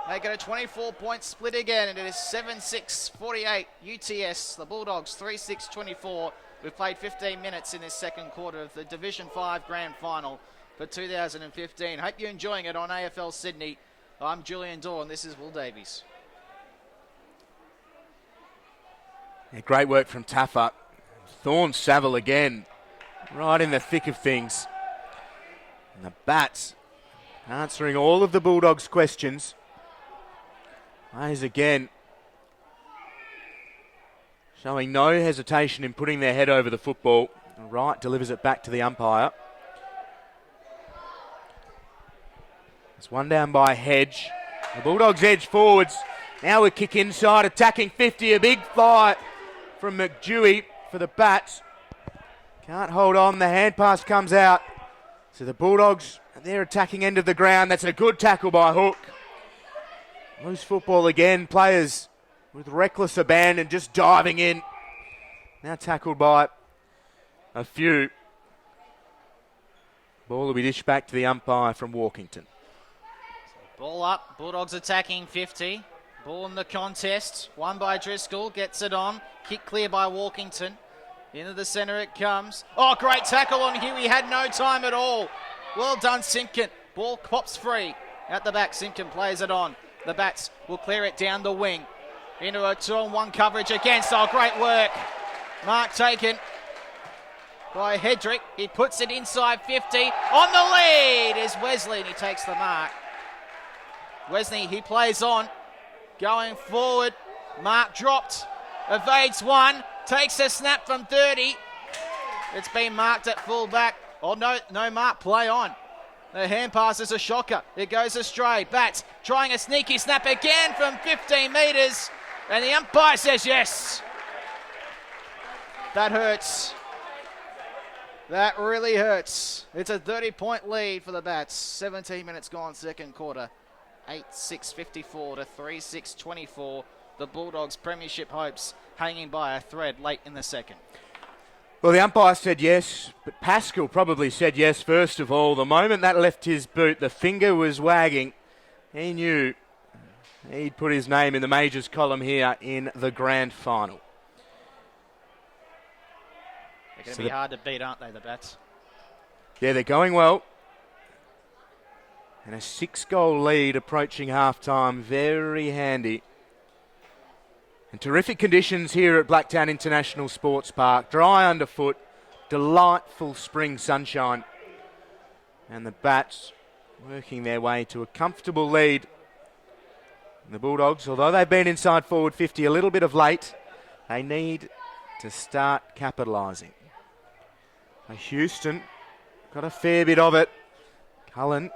make it a 24-point split again, and it is 7-6-48 UTS. The Bulldogs 3-6-24. We've played 15 minutes in this second quarter of the Division 5 Grand Final for 2015. Hope you're enjoying it on AFLSydney. I'm Julian Dorr, and this is Will Davies. Yeah, great work from Taffer. Thorne Saville again, right in the thick of things. And the Bats answering all of the Bulldogs' questions. Hayes again showing no hesitation in putting their head over the football. Wright delivers it back to the umpire. It's one down by Hedge. The Bulldogs edge forwards. Now a kick inside, attacking 50. A big fly from McDewey for the Bats. Can't hold on. The hand pass comes out. So the Bulldogs at their attacking end of the ground. That's a good tackle by Hook. Loose football again. Players with reckless abandon just diving in. Now tackled by a few. Ball will be dished back to the umpire from Walkington. Ball up. Bulldogs attacking 50. Ball in the contest. Won by Driscoll. Gets it on. Kick clear by Walkington. Into the centre it comes. Oh, great tackle on Huey. Had no time at all. Well done, Simpkin. Ball pops free. At the back, Simpkin plays it on. The Bats will clear it down the wing. Into a 2-on-1 coverage against. Oh, great work. Mark taken by Hedrick. He puts it inside 50. On the lead is Wesley, and he takes the mark. Wesley, he plays on. Going forward. Mark dropped. Evades one. Takes a snap from 30. It's been marked at full back. Oh, no mark. Play on. The hand pass is a shocker. It goes astray. Bats trying a sneaky snap again from 15 metres. And the umpire says yes. That hurts. That really hurts. It's a 30-point lead for the Bats. 17 minutes gone, second quarter. 8-6-54 to 3-6-24. The Bulldogs' premiership hopes hanging by a thread late in the second. Well, the umpire said yes, but Pascal probably said yes first of all. The moment that left his boot, the finger was wagging. He knew he'd put his name in the majors column here in the grand final. They're going to be hard to beat, aren't they, the Bats? Yeah, they're going well. And a 6-goal lead approaching half-time. Very handy. And terrific conditions here at Blacktown International Sports Park. Dry underfoot, delightful spring sunshine. And the Bats working their way to a comfortable lead. And the Bulldogs, although they've been inside forward 50 a little bit of late, they need to start capitalising. Houston got a fair bit of it. Cullen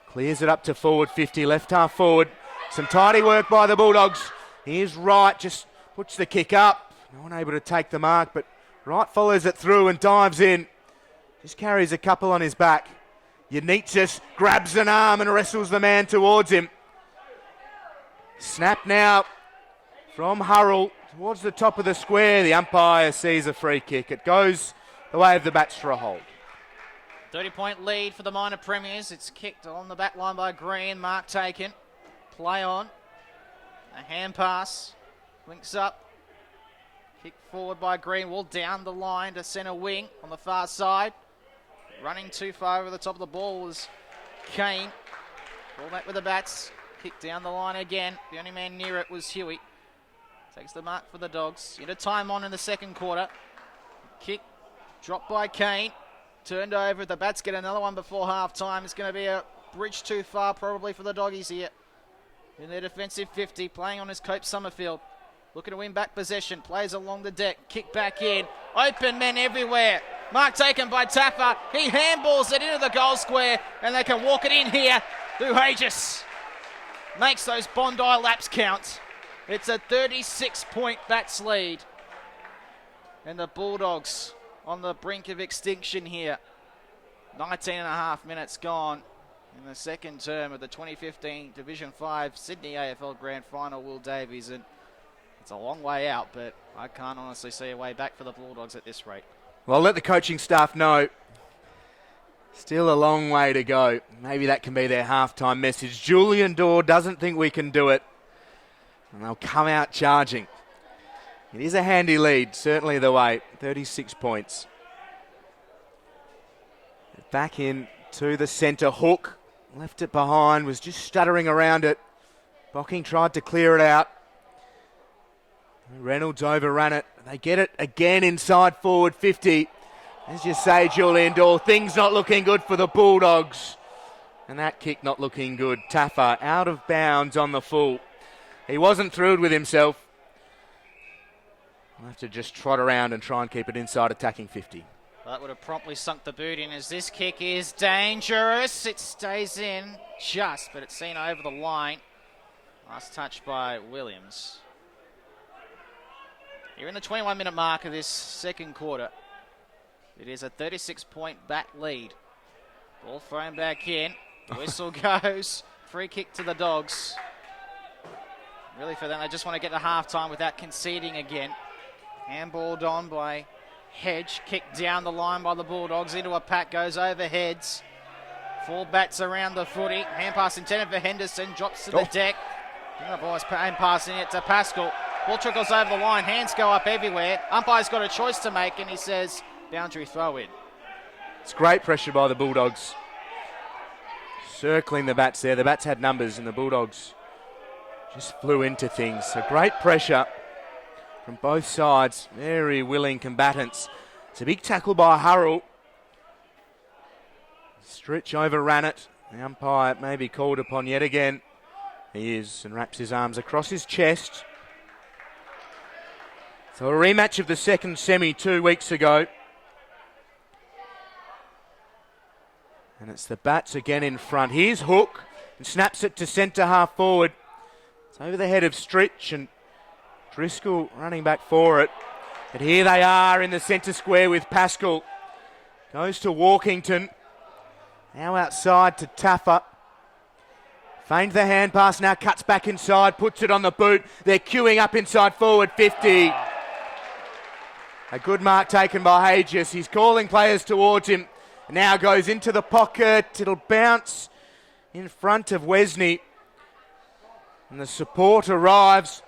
clears it up to forward 50, left half forward. Some tidy work by the Bulldogs. Here's Wright, just puts the kick up. No one able to take the mark, but Wright follows it through and dives in. Just carries a couple on his back. Yannitzis grabs an arm and wrestles the man towards him. Snap now from Hurrell towards the top of the square. The umpire sees a free kick. It goes the way of the Bats for a hold. 30-point lead for the minor premiers. It's kicked on the back line by Green. Mark taken. Play on. A hand pass. Links up. Kick forward by Greenwald. Down the line to centre wing on the far side. Running too far over the top of the ball was Kane. Ball back with the Bats. Kick down the line again. The only man near it was Huey. Takes the mark for the Dogs. Into time on in the second quarter. Kick dropped by Kane. Turned over. The Bats get another one before half time. It's going to be a bridge too far probably for the Doggies here. In their defensive 50, playing on his Cope Summerfield. Looking to win back possession. Plays along the deck. Kick back in. Open men everywhere. Mark taken by Taffa. He handballs it into the goal square, and they can walk it in here. Luhages makes those Bondi laps count. It's a 36-point Bats lead. And the Bulldogs on the brink of extinction here. 19 and a half minutes gone in the second term of the 2015 Division 5 Sydney AFL Grand Final, Will Davies. And it's a long way out, but I can't honestly see a way back for the Bulldogs at this rate. Well, let the coaching staff know. Still a long way to go. Maybe that can be their halftime message. Julian Dorr doesn't think we can do it. And they'll come out charging. It is a handy lead, certainly the way. 36 points. Back in to the centre. Hook left it behind, was just stuttering around it. Bocking tried to clear it out. Reynolds overran it. They get it again inside forward 50. As you say, Julian Dorr, things not looking good for the Bulldogs. And that kick not looking good. Taffa out of bounds on the full. He wasn't thrilled with himself. We'll have to just trot around and try and keep it inside attacking 50. Well, that would have promptly sunk the boot in, as this kick is dangerous. It stays in just, but it's seen over the line. Last touch by Williams. You're in the 21-minute mark of this second quarter. It is a 36-point Bat lead. Ball thrown back in. Whistle goes. Free kick to the Dogs. Really for them, they just want to get to halftime without conceding again. Handballed on by Hedge. Kicked down the line by the Bulldogs. Into a pack, goes over heads. 4 Bats around the footy. Hand pass intended for Henderson. Drops to the deck. And the boys hand passing it to Pascal. Ball trickles over the line. Hands go up everywhere. Umpire's got a choice to make, and he says boundary throw in. It's great pressure by the Bulldogs. Circling the Bats there. The Bats had numbers, and the Bulldogs just flew into things. So great pressure from both sides. Very willing combatants. It's a big tackle by Hurrell. Stritch overran it. The umpire may be called upon yet again. He is, and wraps his arms across his chest. So a rematch of the second semi 2 weeks ago. And it's the Bats again in front. Here's Hook and snaps it to centre half forward. It's over the head of Stritch, and Driscoll running back for it. But here they are in the centre square with Pascal. Goes to Walkington. Now outside to Taffa. Feigned the hand pass, now cuts back inside, puts it on the boot. They're queuing up inside forward 50. A good mark taken by Hages. He's calling players towards him. Now goes into the pocket. It'll bounce in front of Wesney. And the support arrives.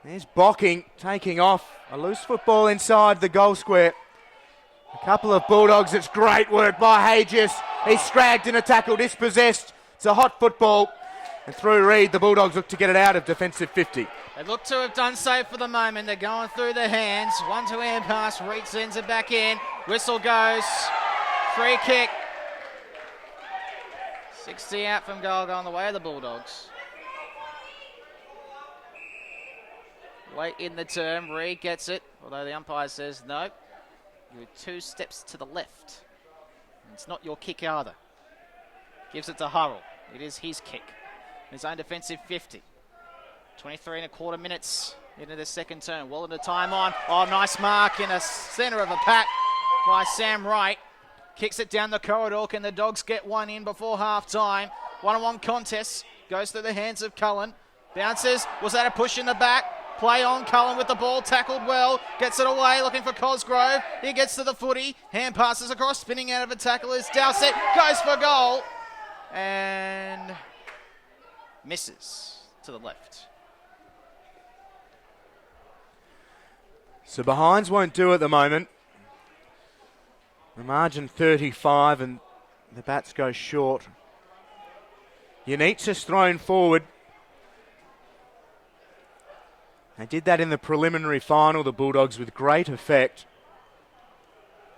There's Bocking taking off. A loose football inside the goal square. A couple of Bulldogs. It's great work by Hages. He's scragged in a tackle, dispossessed. It's a hot football. And through Reed, the Bulldogs look to get it out of defensive 50. They look to have done so for the moment. They're going through the hands. 1-2 hand pass. Reed sends it back in. Whistle goes. Free kick. 60 out from goal, going the way of the Bulldogs. Late in the term, Reed gets it, although the umpire says no. You're 2 steps to the left. It's not your kick either. Gives it to Hurrell. It is his kick. His own defensive 50. 23 and a quarter minutes into the second term. Well into time on. Oh, nice mark in the centre of a pack by Sam Wright. Kicks it down the corridor. Can the Dogs get one in before half-time? One-on-one contest. Goes through the hands of Cullen. Bounces. Was that a push in the back? Play on. Cullen with the ball. Tackled well. Gets it away. Looking for Cosgrove. He gets to the footy. Hand passes across. Spinning out of a tackle is Dowsett. Goes for goal. And misses to the left. So behinds won't do at the moment. The margin 35 and the Bats go short. Unitsa's thrown forward. They did that in the preliminary final, the Bulldogs, with great effect.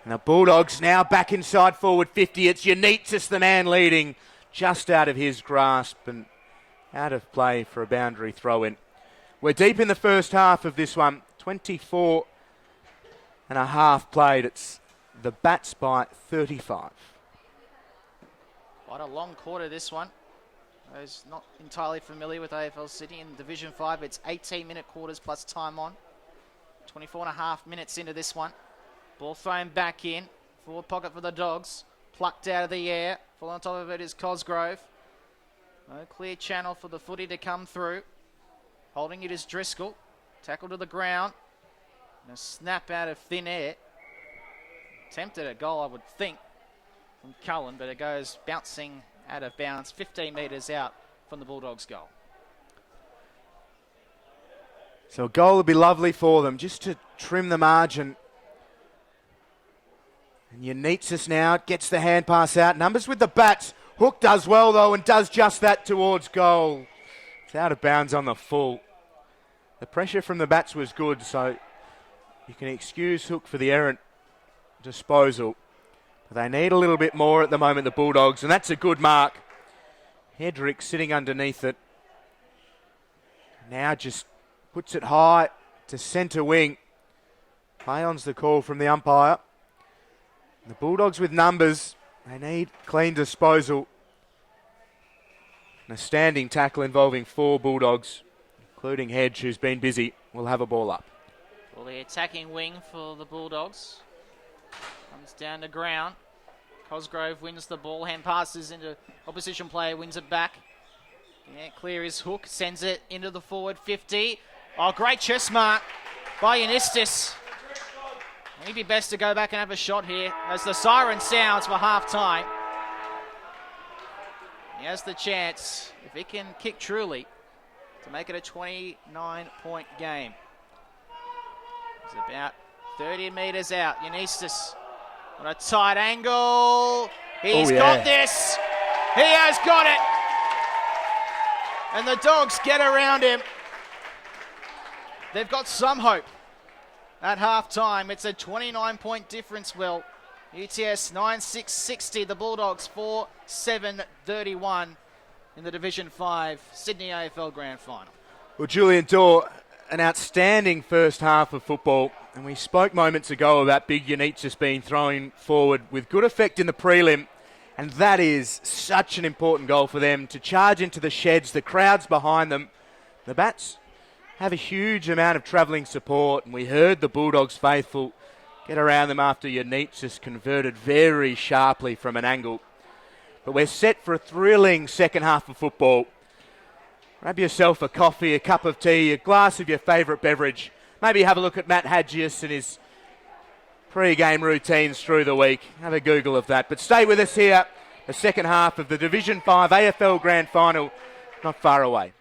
And the Bulldogs now back inside forward 50. It's Unitsis, the man leading, just out of his grasp and out of play for a boundary throw-in. We're deep in the first half of this one. 24 and a half played. It's the Bats by 35. Quite a long quarter, this one. Those not entirely familiar with AFLSydney in Division 5, it's 18-minute quarters plus time on. 24.5 minutes into this one. Ball thrown back in. Forward pocket for the Dogs. Plucked out of the air. Full on top of it is Cosgrove. No clear channel for the footy to come through. Holding it is Driscoll. Tackle to the ground. And a snap out of thin air. Attempted a goal, I would think, from Cullen, but it goes bouncing out of bounds 15 metres out from the Bulldogs' goal. So a goal would be lovely for them, just to trim the margin. And Unitsis now gets the hand pass out. Numbers with the Bats. Hook does well, though, and does just that towards goal. It's out of bounds on the full. The pressure from the Bats was good, so you can excuse Hook for the errant disposal. But they need a little bit more at the moment, the Bulldogs, and that's a good mark. Hedrick sitting underneath it. Now just puts it high to centre wing. Play on's the call from the umpire. The Bulldogs with numbers. They need clean disposal. And a standing tackle involving 4 Bulldogs, including Hedge, who's been busy, will have a ball up. Well, the attacking wing for the Bulldogs comes down to ground. Cosgrove wins the ball, hand passes into opposition player, wins it back. Yeah, clear his Hook, sends it into the forward 50. Oh, great chest mark by Unistis. He'd be best to go back and have a shot here as the siren sounds for half-time. He has the chance, if he can kick truly, to make it a 29-point game. He's about 30 metres out. Unistis on a tight angle. He's got this. He has got it. And the Dogs get around him. They've got some hope. At half-time, it's a 29-point difference, Will. UTS 9-6-60, the Bulldogs 4-7-31 in the Division 5 Sydney AFL Grand Final. Well, Julian Dorr, an outstanding first half of football, and we spoke moments ago about Big Unitsis being thrown forward with good effect in the prelim, and that is such an important goal for them to charge into the sheds, the crowd's behind them. The Bats have a huge amount of travelling support, and we heard the Bulldogs faithful get around them after Unitsis converted very sharply from an angle. But we're set for a thrilling second half of football. Grab yourself a coffee, a cup of tea, a glass of your favourite beverage. Maybe have a look at Matt Hadgius and his pre-game routines through the week. Have a Google of that. But stay with us here, the second half of the Division 5 AFL Grand Final, not far away.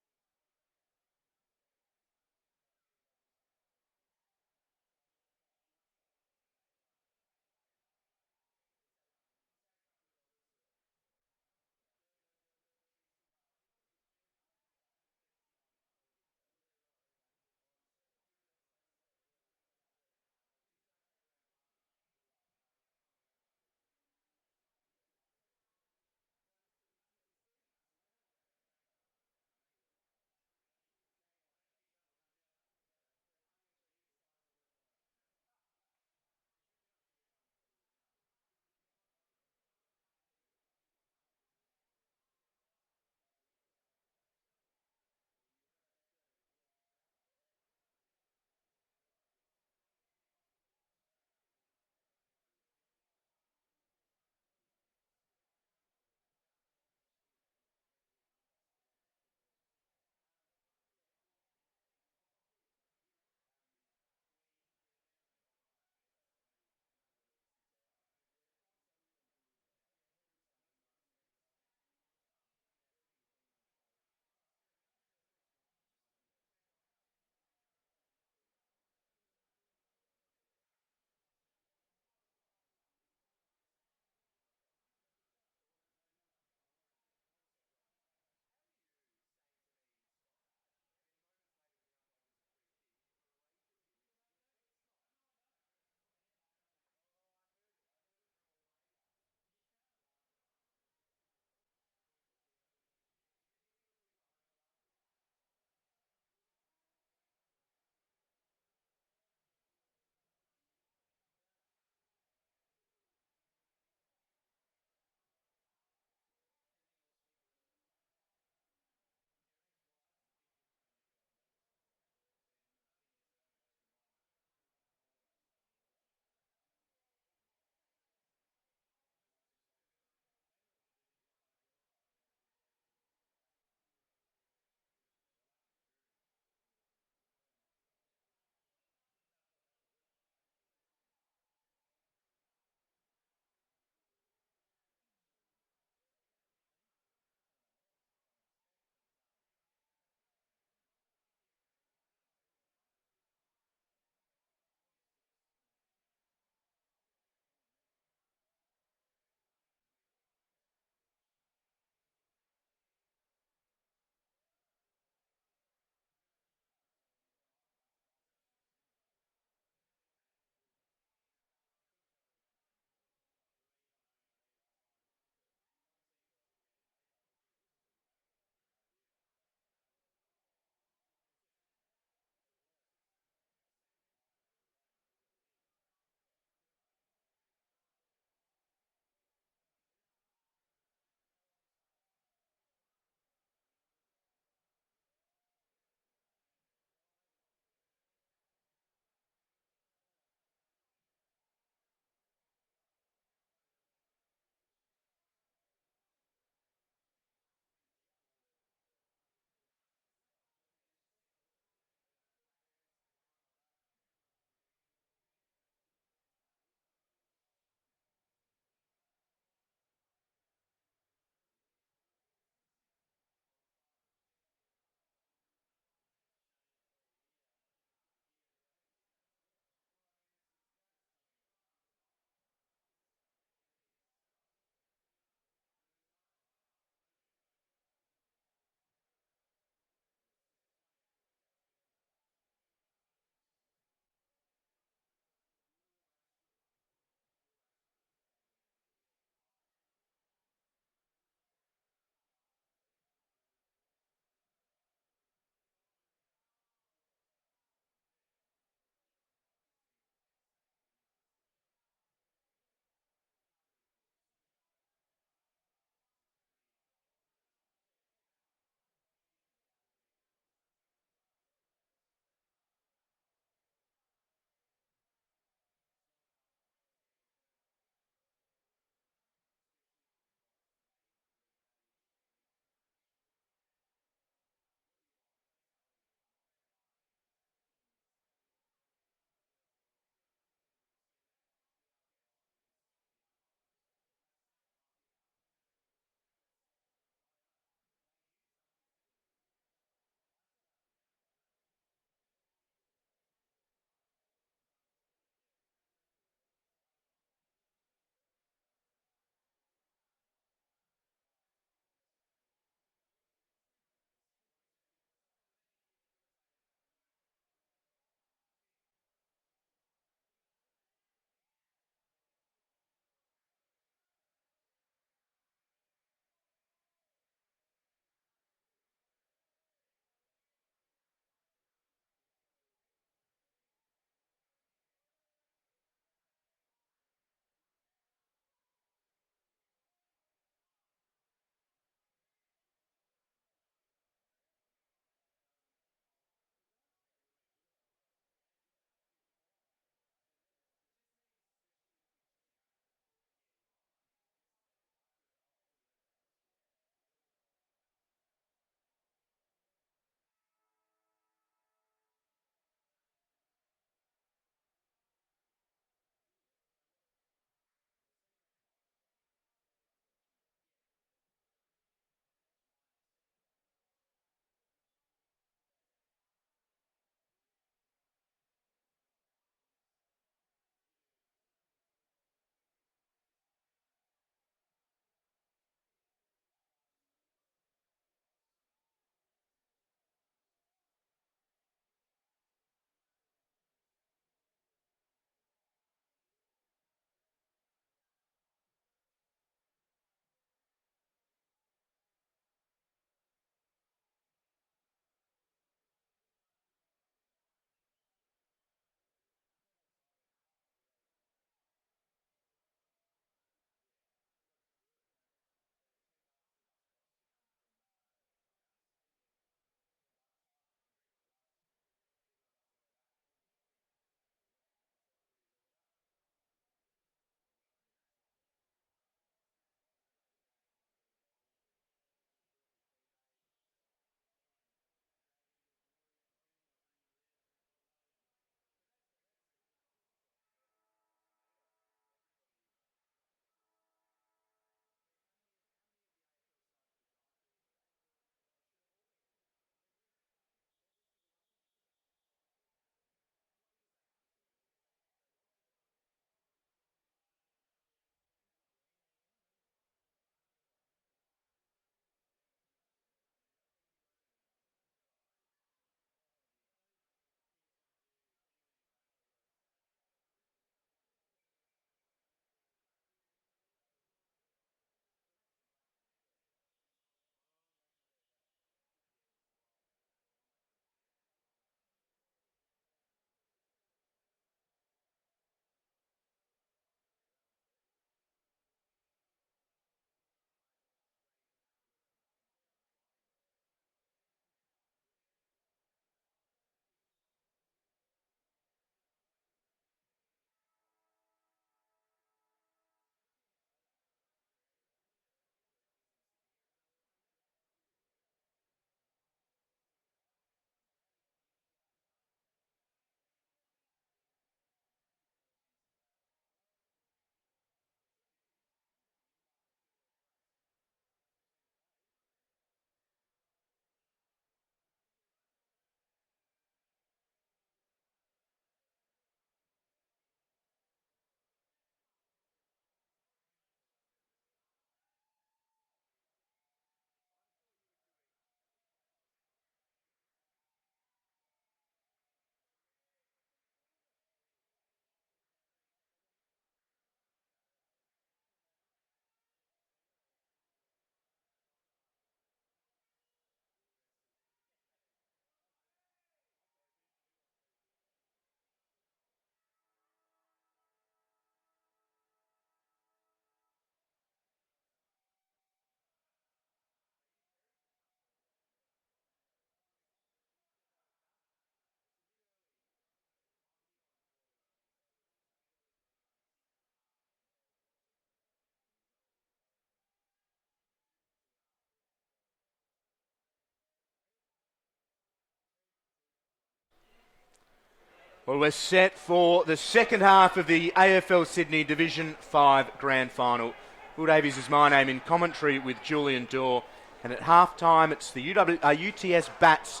Well, we're set for the second half of the AFLSydney Division 5 Grand Final. Will Davies is my name in commentary with Julian Dorr. And at half-time, it's the UTS Bats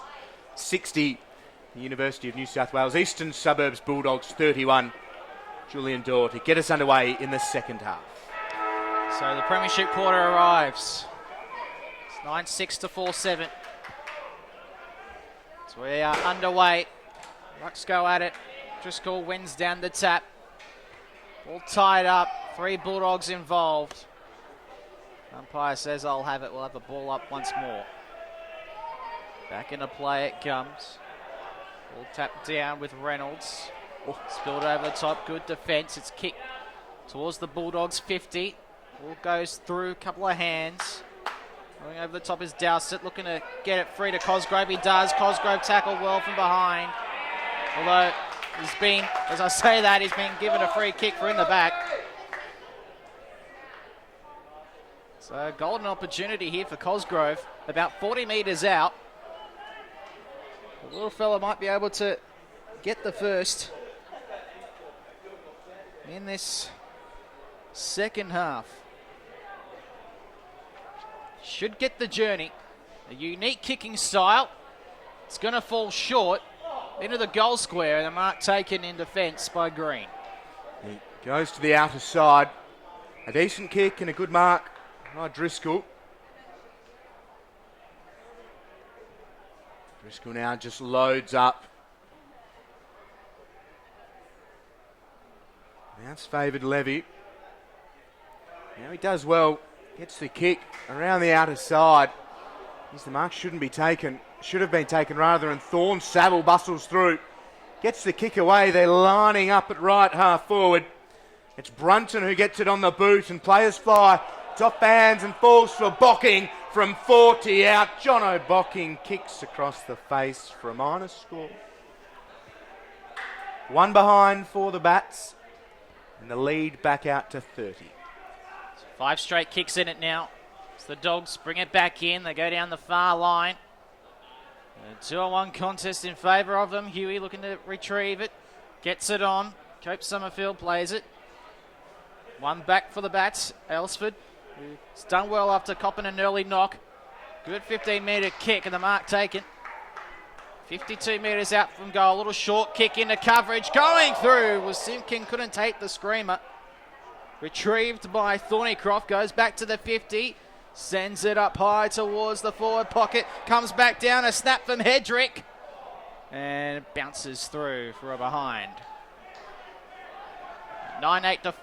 60, the University of New South Wales Eastern Suburbs Bulldogs 31. Julian Dorr to get us underway in the second half. So the premiership quarter arrives. It's 9-6 to 4-7. So we are underway. Rucks go at it. Driscoll wins down the tap. All tied up. 3 Bulldogs involved. Umpire says, I'll have it. We'll have the ball up once more. Back into play it comes. Ball tapped down with Reynolds. Spilled over the top. Good defence. It's kicked towards the Bulldogs 50. Ball goes through. A couple of hands. Going over the top is Dowsett. Looking to get it free to Cosgrove. He does. Cosgrove tackled well from behind. Although he's been, as I say that, he's been given a free kick for in the back. So golden opportunity here for Cosgrove. About 40 metres out. The little fella might be able to get the first in this second half. Should get the journey. A unique kicking style. It's going to fall short into the goal square, and the mark taken in defence by Green. He goes to the outer side. A decent kick and a good mark by Driscoll. Driscoll now just loads up. Now it's favoured Levy. Now he does well. Gets the kick around the outer side. The mark shouldn't be taken. Should have been taken rather, and Thorne Saville bustles through. Gets the kick away. They're lining up at right half forward. It's Brunton who gets it on the boot, and players fly. It's off hands and falls for Bocking from 40 out. Jono Bocking kicks across the face for a minor score. 1 behind for the Bats, and the lead back out to 30. 5 straight kicks in it now. It's the Dogs bring it back in. They go down the far line. A 2-on-1 contest in favour of them. Huey looking to retrieve it. Gets it on. Cope Summerfield plays it. 1 back for the Bats. Elsford, who's done well after copping an early knock. Good 15-metre kick and the mark taken. 52 metres out from goal. A little short kick into coverage. Going through was Simkin. Couldn't take the screamer. Retrieved by Thornycroft. Goes back to the 50. Sends it up high towards the forward pocket. Comes back down. A snap from Hedrick. And bounces through for a behind. 9-8 to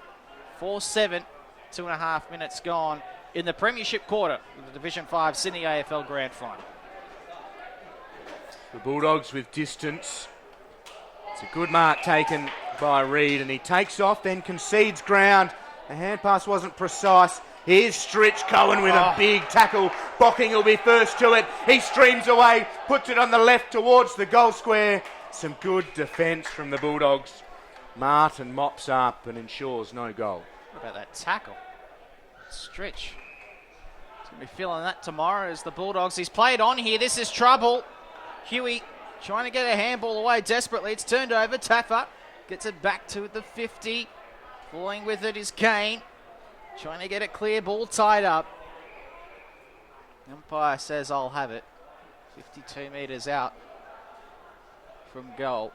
4-7. 2.5 minutes gone in the Premiership quarter of the Division 5 Sydney AFL Grand Final. The Bulldogs with distance. It's a good mark taken by Reid, and he takes off, then concedes ground. The hand pass wasn't precise. Here's Stritch Cohen with a big tackle. Bocking will be first to it. He streams away, puts it on the left towards the goal square. Some good defence from the Bulldogs. Martin mops up and ensures no goal. What about that tackle? Stritch. He's going to be feeling that tomorrow as the Bulldogs. He's played on here. This is trouble. Huey trying to get a handball away desperately. It's turned over. Taffer gets it back to the 50. Falling with it is Kane. Trying to get it clear. Ball tied up. Umpire says, I'll have it. 52 metres out from goal.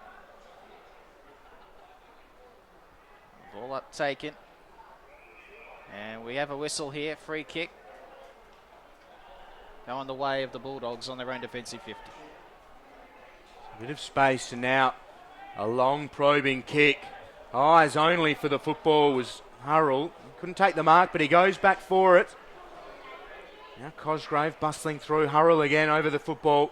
Ball up taken. And we have a whistle here. Free kick. Going the way of the Bulldogs on their own defensive 50. A bit of space, and now a long probing kick. Eyes only for the football was Hurrell. Couldn't take the mark, but he goes back for it. Now Cosgrove bustling through. Hurrell again over the football.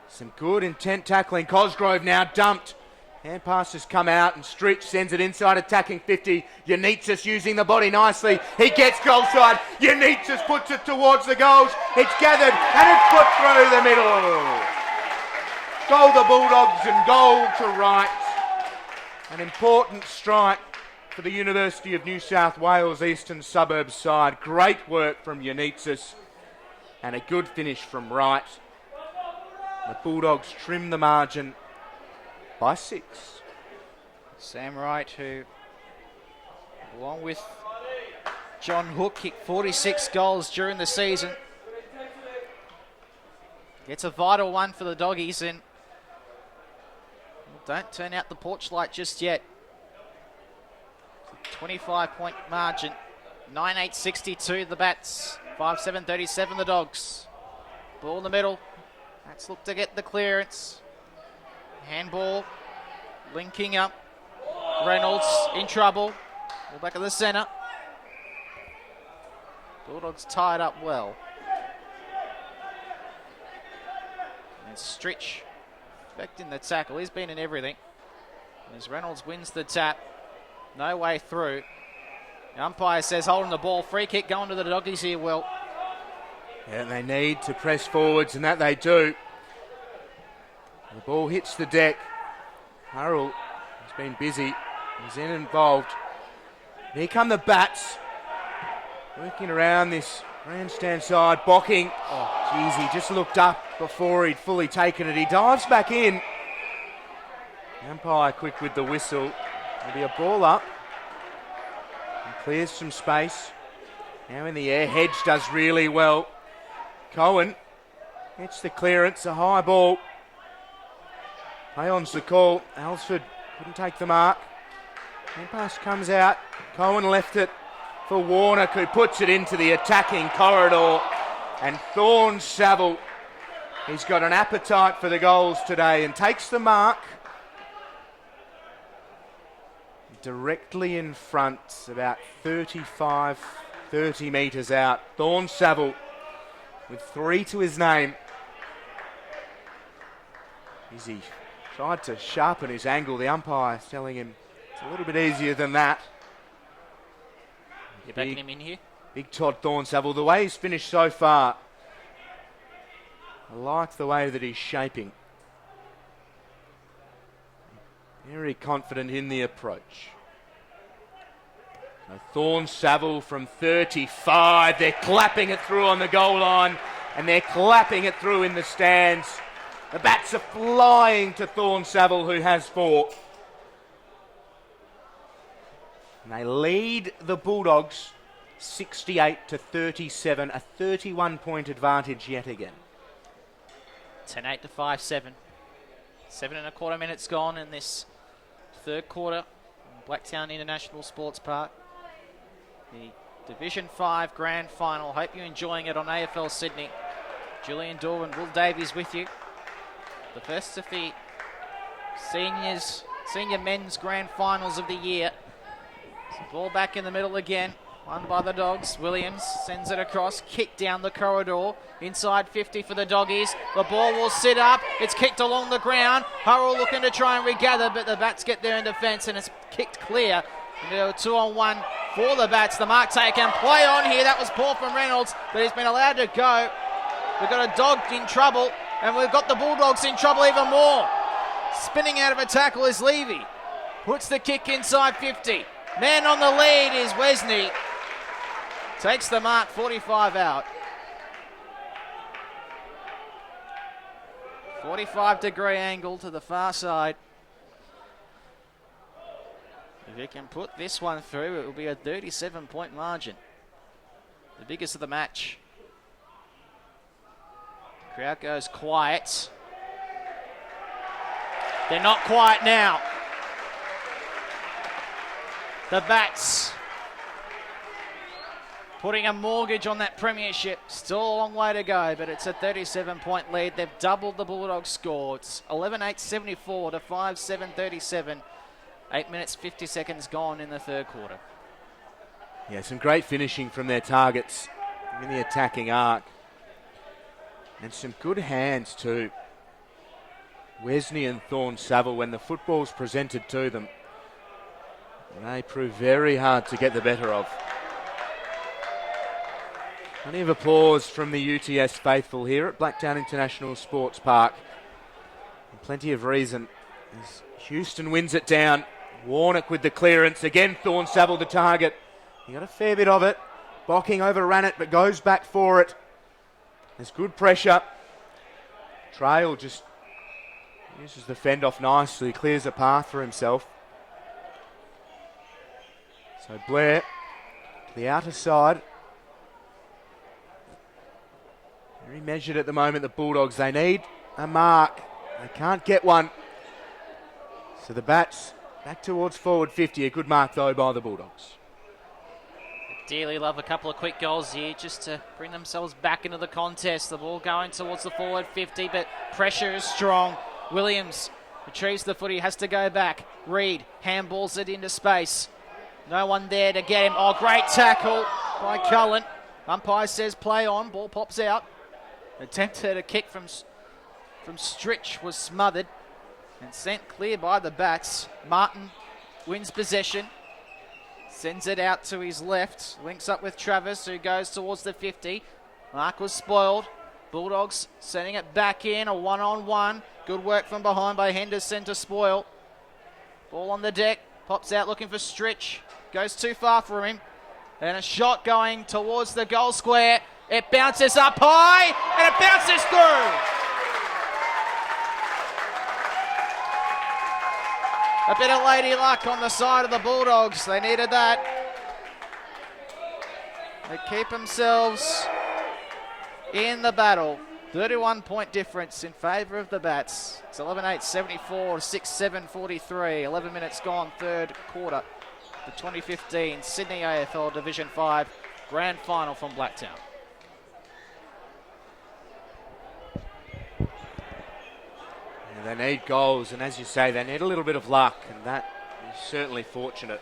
Some good intent tackling. Cosgrove now dumped. Hand pass has come out, and Stritch sends it inside, attacking 50. Yanitsis using the body nicely. He gets goal side. Yanitsis puts it towards the goals. It's gathered, and it's put through the middle. Goal the Bulldogs and goal to right. An important strike for the University of New South Wales Eastern Suburbs side. Great work from Yanitsis and a good finish from Wright. The Bulldogs trim the margin by 6. Sam Wright, who, along with John Hook, kicked 46 goals during the season. It's a vital one for the Doggies, and don't turn out the porch light just yet. 25-point margin. 9-8-62 the Bats. 5-7-37 the Dogs. Ball in the middle. Bats look to get the clearance. Handball. Linking up. Reynolds in trouble. Ball back at the centre. Bulldogs tied up well. And Stritch expecting the tackle. He's been in everything. As Reynolds wins the tap. No way through. The umpire says holding the ball. Free kick going to the Doggies here, Will. Yeah, they need to press forwards, and that they do. The ball hits the deck. Hurrell has been busy. He's in involved. Here come the Bats. Working around this grandstand side. Bocking. Oh, geez, he just looked up before he'd fully taken it. He dives back in. The umpire quick with the whistle. There'll be a ball up. And clears some space. Now in the air. Hedge does really well. Cohen gets the clearance. A high ball. Payon's the call. Alsford couldn't take the mark. And pass comes out. Cohen left it for Warnock, who puts it into the attacking corridor. And Thorne Saville, he's got an appetite for the goals today and takes the mark. Directly in front, about 30 metres out. Thorne Saville with 3 to his name. He tried to sharpen his angle. The umpire's telling him it's a little bit easier than that. You're backing him in here? Big Todd Thorne Saville, the way he's finished so far, I like the way that he's shaping. Very confident in the approach. So Thorne Saville from 35. They're clapping it through on the goal line, and they're clapping it through in the stands. The Bats are flying to Thorne Saville, who has 4. And they lead the Bulldogs 68-37, a 31-point advantage yet again. 10-8 to 5-7. 7.25 minutes gone in this third quarter. Blacktown International Sports Park. The Division 5 Grand Final. Hope you're enjoying it on AFLSydney. Julian Dorwin, Will Davies with you. The first of the senior men's Grand Finals of the year. Ball back in the middle again. Won by the Dogs. Williams sends it across. Kick down the corridor. Inside 50 for the Doggies. The ball will sit up. It's kicked along the ground. Hurrell looking to try and regather, but the Bats get there in defence, and it's kicked clear. And a 2-on-1 for the Bats. The mark taken. Play on here. That was poor from Reynolds, but he's been allowed to go. We've got a dog in trouble, and we've got the Bulldogs in trouble even more. Spinning out of a tackle is Levy. Puts the kick inside 50. Man on the lead is Wesney. Takes the mark, 45 out. 45-degree angle to the far side. If he can put this one through, it will be a 37-point margin. The biggest of the match. Crowd goes quiet. They're not quiet now. The Bats putting a mortgage on that premiership. Still a long way to go, but it's a 37-point lead. They've doubled the Bulldogs' score. It's 11-8-74 to 5-7-37. 8 minutes, 50 seconds gone in the third quarter. Yeah, some great finishing from their targets in the attacking arc. And some good hands too. Wesney and Thorne Saville, when the football's presented to them, they prove very hard to get the better of. Plenty of applause from the UTS faithful here at Blacktown International Sports Park. And plenty of reason as Houston wins it down. Warnock with the clearance. Again, Thorne Saville the target. He got a fair bit of it. Bocking overran it, but goes back for it. There's good pressure. Trail just Uses the fend off nicely, clears a path for himself. So Blair to the outer side. Very measured at the moment, the Bulldogs. They need a mark. They can't get one. So the Bats back towards forward 50. A good mark, though, by the Bulldogs. Dearly love a couple of quick goals here just to bring themselves back into the contest. The ball going towards the forward 50, but pressure is strong. Williams retrieves the footy, has to go back. Reed handballs it into space. No one there to get him. Oh, great tackle by Cullen. Umpire says play on. Ball pops out. Attempted a kick from Stritch was smothered and sent clear by the Bats. Martin wins possession. Sends it out to his left. Links up with Travis, who goes towards the 50. Mark was spoiled. Bulldogs sending it back in. A one-on-one. Good work from behind by Henderson to spoil. Ball on the deck. Pops out looking for Stritch. Goes too far for him. And a shot going towards the goal square. It bounces up high. And it bounces through. A bit of lady luck on the side of the Bulldogs. They needed that. They keep themselves in the battle. 31-point difference in favour of the Bats. It's 11-8, 74, 6-7, 43. 11 minutes gone, third quarter. The 2015 Sydney AFL Division 5 Grand Final from Blacktown. They need goals, and as you say, they need a little bit of luck, and that is certainly fortunate.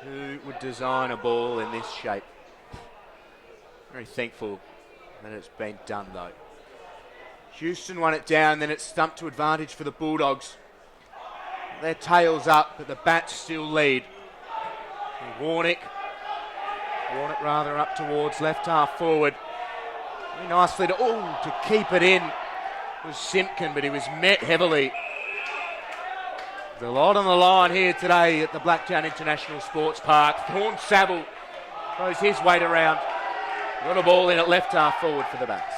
Who would design a ball in this shape? Very thankful that it's been done, though. Houston won it down, then it's stumped to advantage for the Bulldogs. Their tails up, but the Bats still lead. Warnick rather up towards left half forward. Very nicely to keep it in. Was Simpkin, but he was met heavily. There's a lot on the line here today at the Blacktown International Sports Park. Thorne Saville throws his weight around. Got a ball in at left half forward for the Bats.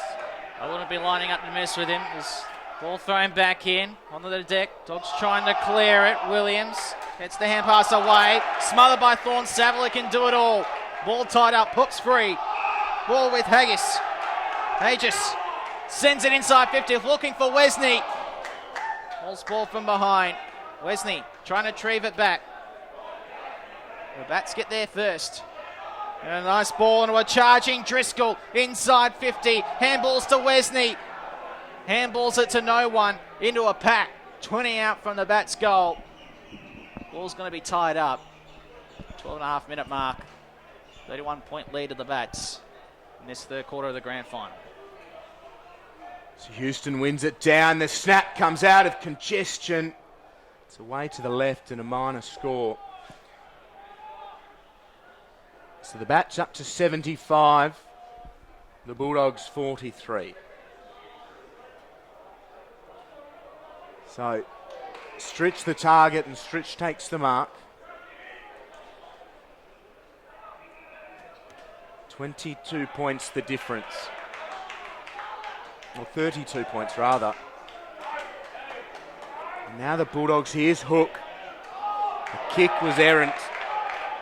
I wouldn't be lining up to mess with him. There's ball thrown back in onto the deck. Dogs trying to clear it. Williams gets the hand pass away. Smothered by Thorne Saville. He can do it all. Ball tied up. Hooks free. Ball with Haggis. Sends it inside 50, looking for Wesney. Ball's ball from behind. Wesney trying to retrieve it back. The Bats get there first. And a nice ball into a charging Driscoll inside 50. Handballs to Wesney. Handballs it to no one. Into a pack. 20 out from the Bats goal. Ball's going to be tied up. 12.5 minute mark. 31-point lead of the Bats in this third quarter of the grand final. So Houston wins it down. The snap comes out of congestion. It's away to the left and a minor score. So the Bats up to 75. The Bulldogs 43. So Stritch the target and Stritch takes the mark. 22 points the difference. Or 32 points rather. And now the Bulldogs, here's Hook. The kick was errant.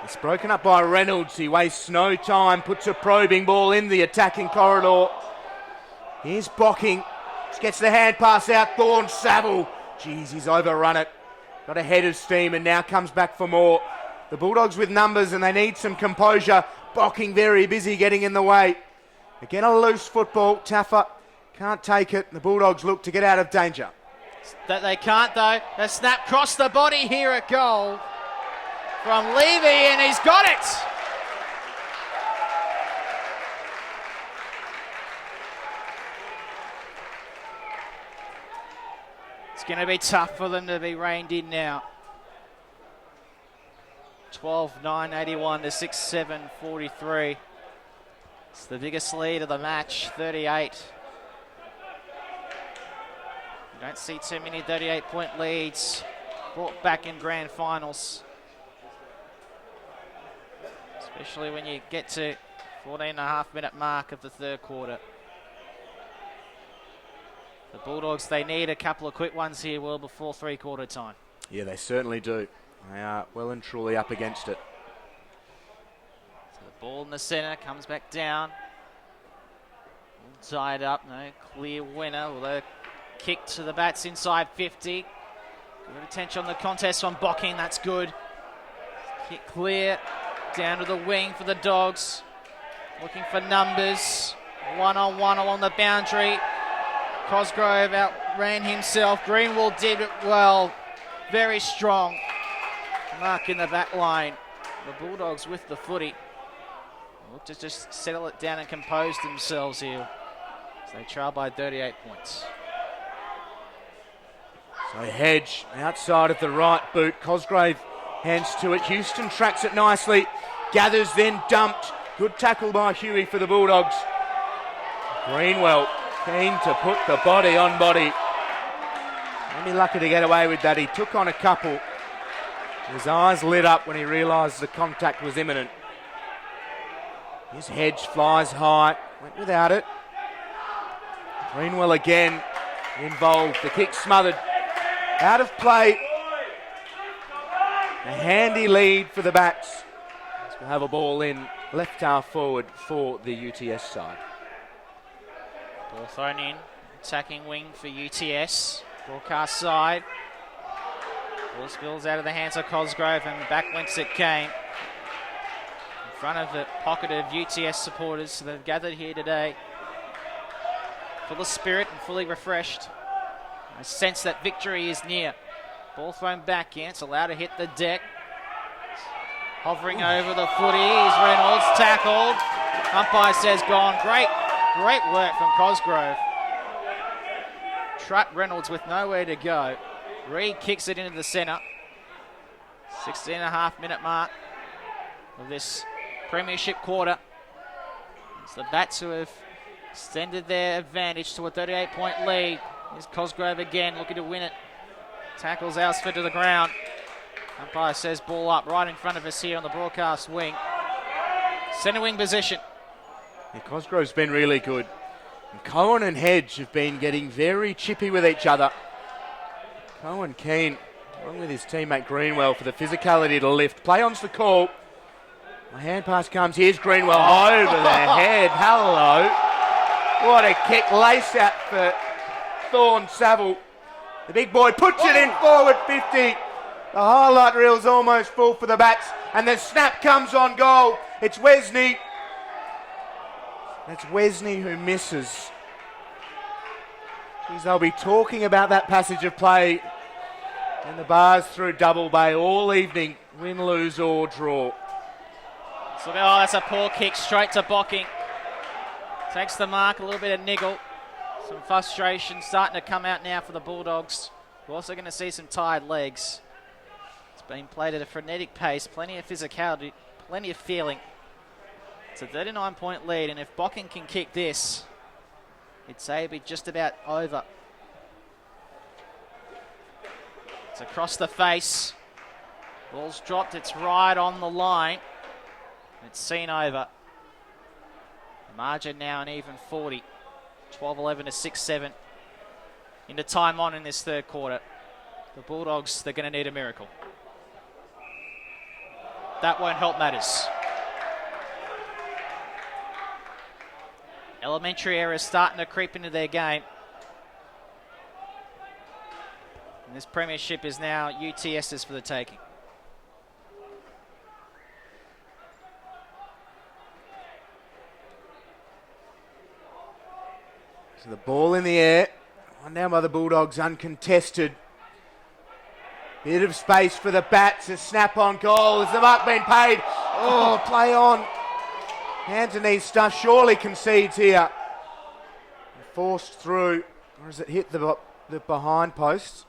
It's broken up by Reynolds. He wastes no time, puts a probing ball in the attacking corridor. Here's Bocking. Just gets the hand pass out. Thorne Saville. Jeez, he's overrun it. Got ahead of steam and now comes back for more. The Bulldogs with numbers and they need some composure. Bocking very busy getting in the way. Again, a loose football. Taffer can't take it. The Bulldogs look to get out of danger. That they can't though. A snap across the body here at goal from Levy and he's got it. It's going to be tough for them to be reined in now. 12-9-81 to 6-7-43. It's the biggest lead of the match, 38. You don't see too many 38-point leads brought back in grand finals. Especially when you get to 14.5 minute mark of the third quarter. The Bulldogs, they need a couple of quick ones here, Will, before three-quarter time. Yeah, they certainly do. They are well and truly up against it. So the ball in the centre comes back down. All tied up, no clear winner. Although kick to the bats inside 50. Good attention on the contest from Bocking, that's good. Kick clear, down to the wing for the Dogs. Looking for numbers. One-on-one along the boundary. Cosgrove outran himself. Greenwald did it well. Very strong. Mark in the back line. The Bulldogs with the footy. Look to just settle it down and compose themselves here. So they trail by 38 points. So Hedge outside of the right boot. Cosgrove hands to it. Houston tracks it nicely. Gathers, then dumped. Good tackle by Huey for the Bulldogs. Greenwell keen to put the body on body. Maybe lucky to get away with that. He took on a couple. His eyes lit up when he realised the contact was imminent. His Hedge flies high. Went without it. Greenwell again involved. The kick smothered. Out of play. A handy lead for the Bats. We'll have a ball in left half forward for the UTS side. Ball thrown in. Attacking wing for UTS. Broadcast side. Ball spills out of the hands of Cosgrove and back whence it came. In front of the pocket of UTS supporters that have gathered here today. Full of spirit and fully refreshed. I sense that victory is near. Ball thrown back in. It's allowed to hit the deck. Hovering over the footy is Reynolds. Tackled. Umpire says gone. Great work from Cosgrove. Trapped Reynolds with nowhere to go. Reed kicks it into the centre. 16.5 minute mark of this premiership quarter. It's the Bats who have extended their advantage to a 38-point lead. Here's Cosgrove again, looking to win it. Tackles Alsford to the ground. Umpire says ball up right in front of us here on the broadcast wing. Centre wing position. Yeah, Cosgrove's been really good. And Cohen and Hedge have been getting very chippy with each other. Cohen keen, along with his teammate Greenwell, for the physicality to lift. Play on's the call. A hand pass comes. Here's Greenwell over the head. Hello. What a kick. Lace out for Thorne Saville. The big boy puts it in forward 50. The highlight reel's almost full for the Bats. And the snap comes on goal. It's Wesney. That's Wesney who misses. Geez, they'll be talking about that passage of play and the bars through Double Bay all evening. Win, lose or draw. So, that's a poor kick straight to Bocking. Takes the mark, a little bit of niggle. Some frustration starting to come out now for the Bulldogs. We're also going to see some tired legs. It's been played at a frenetic pace, plenty of physicality, plenty of feeling. It's a 39-point lead, and if Bocking can kick this, it'd say it'd be just about over. It's across the face. Ball's dropped, it's right on the line. It's seen over. The margin now an even 40. 12-11 to 6-7 into time on in this third quarter. The Bulldogs, they're going to need a miracle. That won't help matters. Elementary errors starting to creep into their game. And this premiership is now UTS's for the taking. So the ball in the air. One down by the Bulldogs, uncontested. Bit of space for the Bats. A snap on goal. Has the mark been paid? Oh, play on. Hands and knees stuff. Surely concedes here. Forced through. Or has it hit the behind post?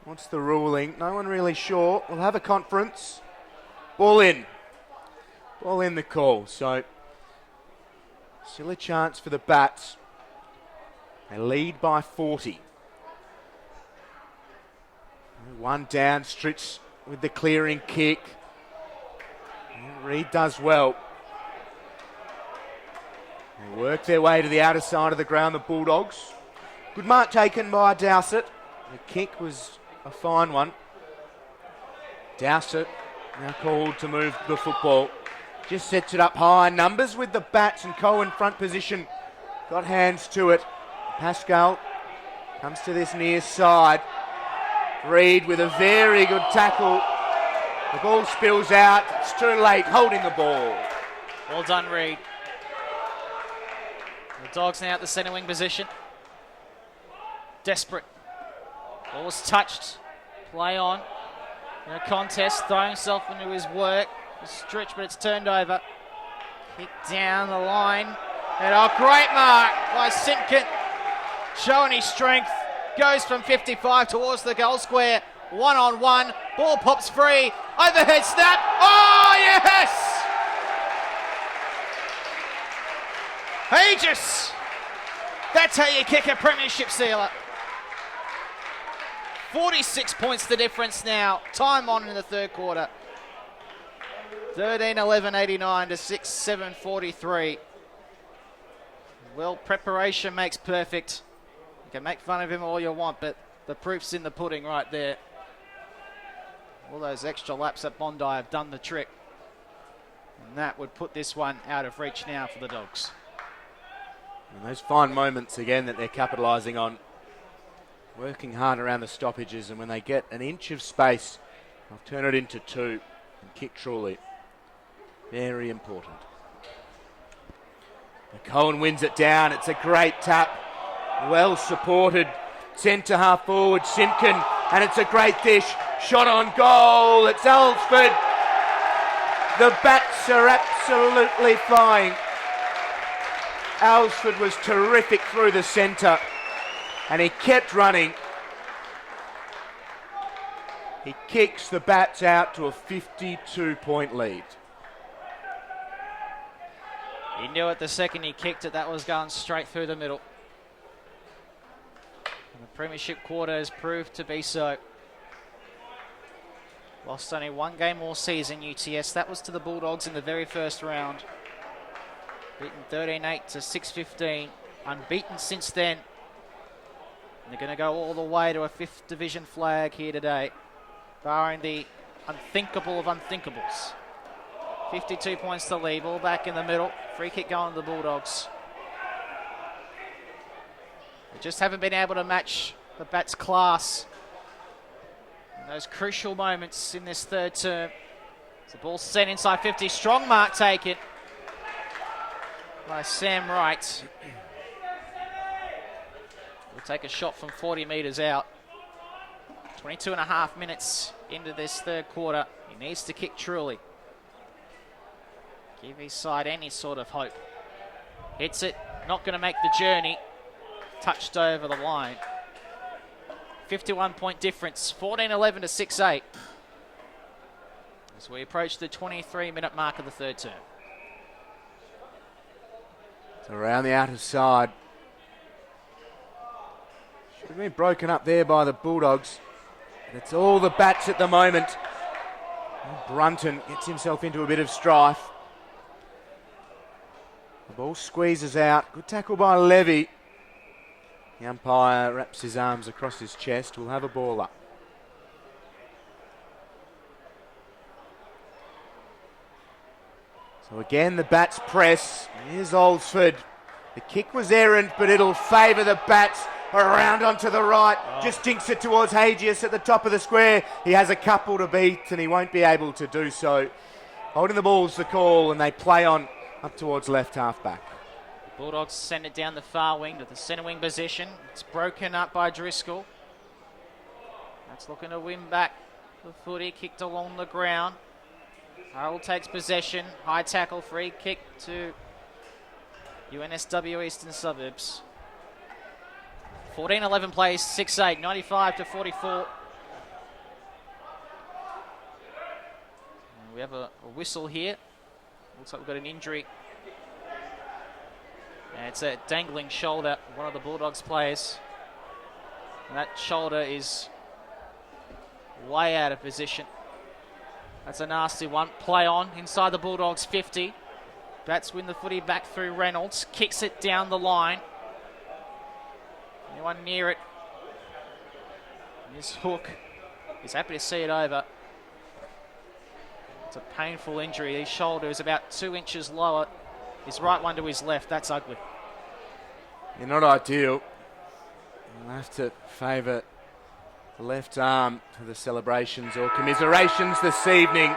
What's the ruling? No one really sure. We'll have a conference. Ball in. Ball in the call. So, still a chance for the Bats. They lead by 40. One down, Stritch with the clearing kick. Reed does well. They work their way to the outer side of the ground, the Bulldogs. Good mark taken by Dowsett. The kick was a fine one. Dowsett now called to move the football. Just sets it up high. Numbers with the bats and Cohen front position. Got hands to it. Pascal comes to this near side. Reed with a very good tackle. The ball spills out. It's too late holding the ball. Well done, Reed. The Dogs now at the centre wing position. Desperate. Ball was touched. Play on. In a contest, throwing himself into his work. A stretch, but it's turned over. Kick down the line. And a great mark by Simpkin. Showing his strength. Goes from 55 towards the goal square. 1-on-1. Ball pops free. Overhead snap. Oh, yes! Aegis. That's how you kick a premiership sealer. 46 points the difference now. Time on in the third quarter. 13-11-89 to 6-7-43. Well, preparation makes perfect. You can make fun of him all you want, but the proof's in the pudding right there. All those extra laps at Bondi have done the trick. And that would put this one out of reach now for the Dogs. And those fine moments again that they're capitalising on. Working hard around the stoppages, and when they get an inch of space, they'll turn it into 2 and kick truly. Very important. And Cohen wins it down. It's a great tap. Well supported. Centre half forward, Simpkin. And it's a great dish. Shot on goal. It's Alsford. The bats are absolutely flying. Alsford was terrific through the centre. And he kept running. He kicks the bats out to a 52-point lead. He knew it the second he kicked it, that was going straight through the middle. And the premiership quarter has proved to be so. Lost only one game all season, UTS. That was to the Bulldogs in the very first round. Beaten 13-8 to 6-15. Unbeaten since then. And they're going to go all the way to a 5th division flag here today, barring the unthinkable of unthinkables. 52 points to lead, ball back in the middle. Free kick going to the Bulldogs. They just haven't been able to match the Bats' class in those crucial moments in this third term. The ball sent inside 50, strong mark taken by Sam Wright. We'll take a shot from 40 metres out. 22 and a half minutes into this third quarter. He needs to kick truly. Give his side any sort of hope. Hits it, not going to make the journey. Touched over the line. 51-point difference, 14-11 to 6-8. As we approach the 23-minute mark of the third term. So around the outer side. Should have been broken up there by the Bulldogs. It's all the bats at the moment. Brunton gets himself into a bit of strife. The ball squeezes out. Good tackle by Levy. The umpire wraps his arms across his chest. We'll have a ball up. So again, the bats press. Here's Alsford. The kick was errant, but it'll favour the bats. Around onto the right, just dinks it towards Hagius at the top of the square. He has a couple to beat and he won't be able to do so. Holding the ball's the call and they play on up towards left half back. Bulldogs send it down the far wing to the centre wing position. It's broken up by Driscoll. That's looking to win back the footy, kicked along the ground. Harold takes possession, high tackle, free kick to UNSW Eastern Suburbs. 14-11 plays, 6-8, 95 to 44. And we have a whistle here. Looks like we've got an injury. And it's a dangling shoulder, one of the Bulldogs players. And that shoulder is way out of position. That's a nasty one. Play on inside the Bulldogs 50. Bats win the footy back through Reynolds. Kicks it down the line. one near it. This hook is happy to see it over. It's a painful injury. His shoulder is about 2 inches lower. His right one to his left. That's ugly. You're not ideal. You'll have to favour the left arm for the celebrations or commiserations this evening.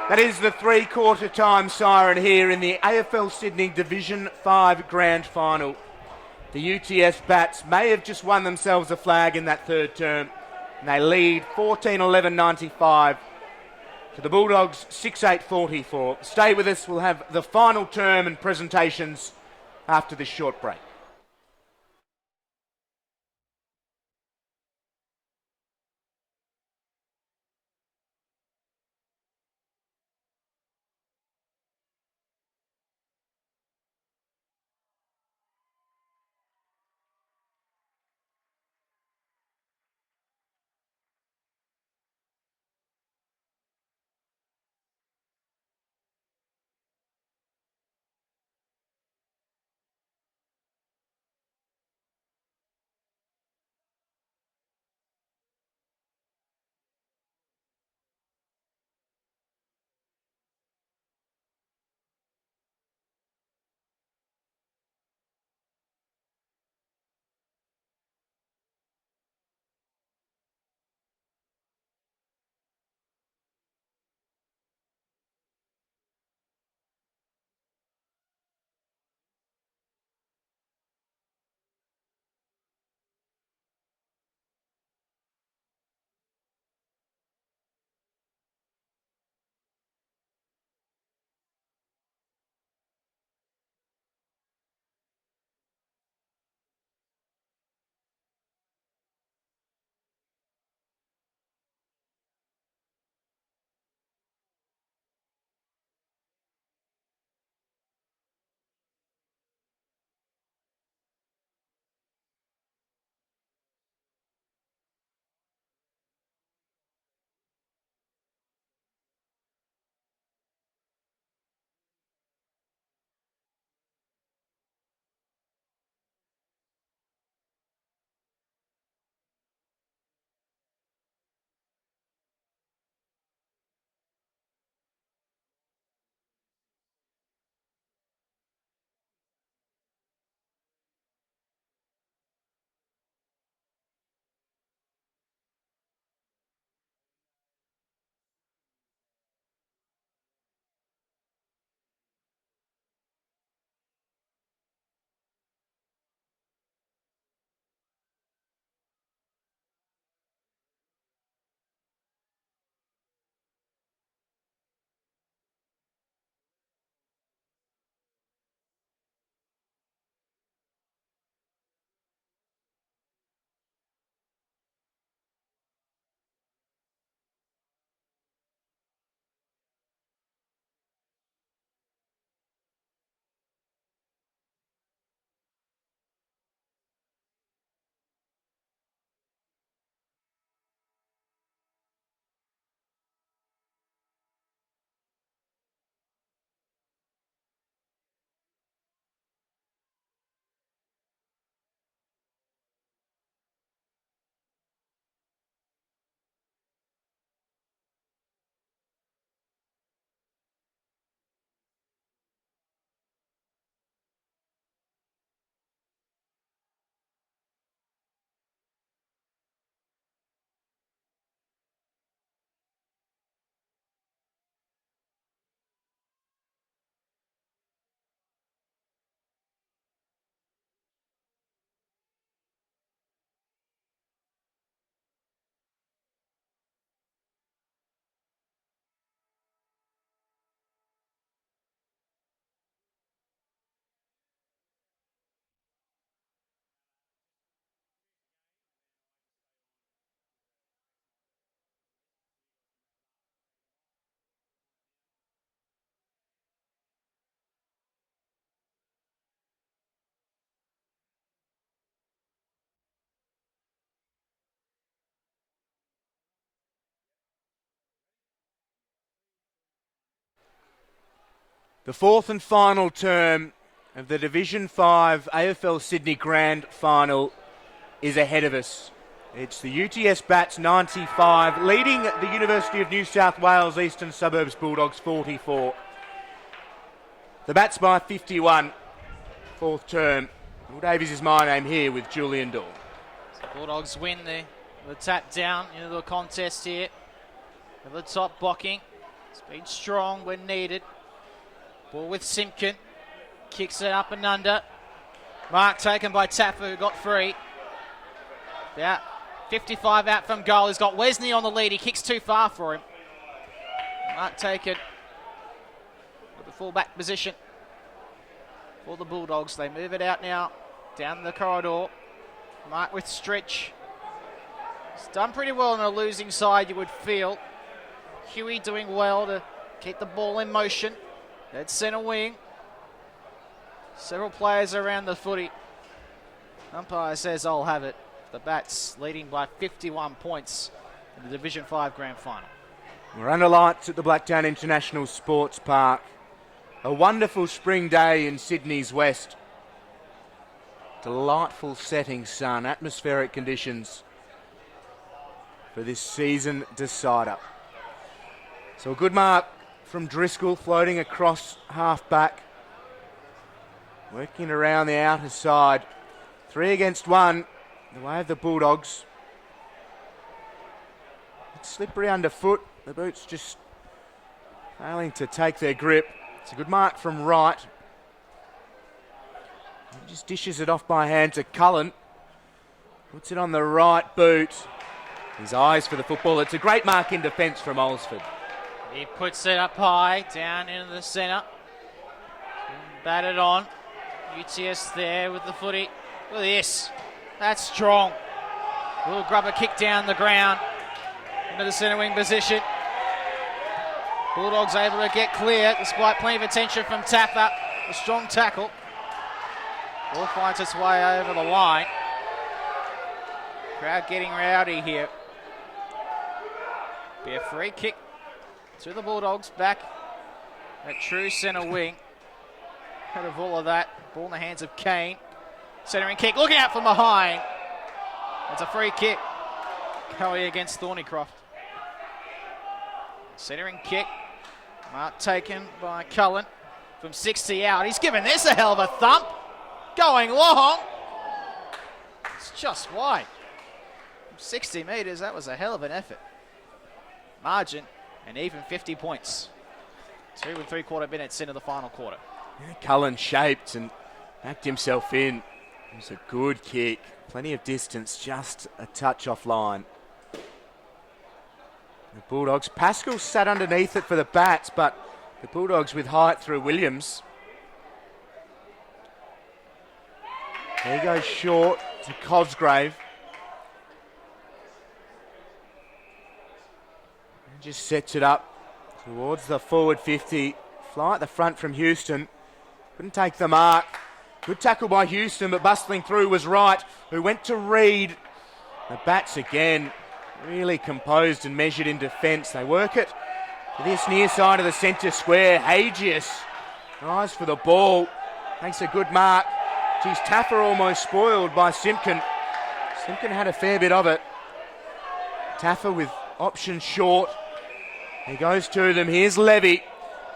That is the three-quarter time siren here in the AFLSydney Division 5 Grand Final. The UTS Bats may have just won themselves a flag in that third term, and they lead 14-11-95 to the Bulldogs 6-8-44. Stay with us, we'll have the final term and presentations after this short break. The fourth and final term of the Division 5 AFLSydney Grand Final is ahead of us. It's the UTS Bats 95, leading the University of New South Wales Eastern Suburbs Bulldogs 44. The Bats by 51, fourth term. Will Davies is my name here with Julian Dawn. Bulldogs win the tap down into the contest here. At the top, blocking. It's been strong when needed. Ball with Simpkin. Kicks it up and under. Mark taken by Taffer, who got free. Yeah, 55 out from goal. He's got Wesley on the lead. He kicks too far for him. Mark taken with the full-back position for the Bulldogs. They move it out now, down the corridor. Mark with stretch. He's done pretty well on a losing side, you would feel. Huey doing well to keep the ball in motion. That's centre wing. Several players around the footy. Umpire says I'll have it. The Bats leading by 51 points in the Division 5 Grand Final. We're under lights at the Blacktown International Sports Park. A wonderful spring day in Sydney's west. Delightful setting sun, atmospheric conditions for this season decider. So a good mark from Driscoll, floating across half-back. Working around the outer side. 3 against 1. The way of the Bulldogs. It's slippery underfoot. The boots just failing to take their grip. It's a good mark from Wright. He just dishes it off by hand to Cullen. Puts it on the right boot. His eyes for the football. It's a great mark in defence from Olsford. He puts it up high, down into the centre. Batted on. UTS there with the footy. Look at this. That's strong. Little grubber kick down the ground into the centre wing position. Bulldogs able to get clear despite plenty of attention from Taffer. A strong tackle. Ball finds its way over the line. Crowd getting rowdy here. Be a free kick to the Bulldogs back at true centre wing. Out of all of that, ball in the hands of Kane. Centering kick, looking out from behind. It's a free kick. Cowie against Thornycroft. Centering kick. Mark taken by Cullen from 60 out. He's given this a hell of a thump. Going long. It's just wide. From 60 metres, that was a hell of an effort. Margin, and even 50 points. 2 3/4 minutes into the final quarter. Yeah, Cullen shaped and backed himself in. It was a good kick. Plenty of distance, just a touch offline. The Bulldogs. Pascal sat underneath it for the Bats, but the Bulldogs with height through Williams. There he goes short to Cosgrave. And just sets it up towards the forward 50. Fly at the front from Houston. Couldn't take the mark. Good tackle by Houston, but bustling through was Wright, who went to Reed. The Bats again, really composed and measured in defence. They work it to this near side of the centre square. Hagius, eyes for the ball, makes a good mark. Geez, Taffer almost spoiled by Simpkin. Simpkin had a fair bit of it. Taffer with option short. He goes to them. Here's Levy.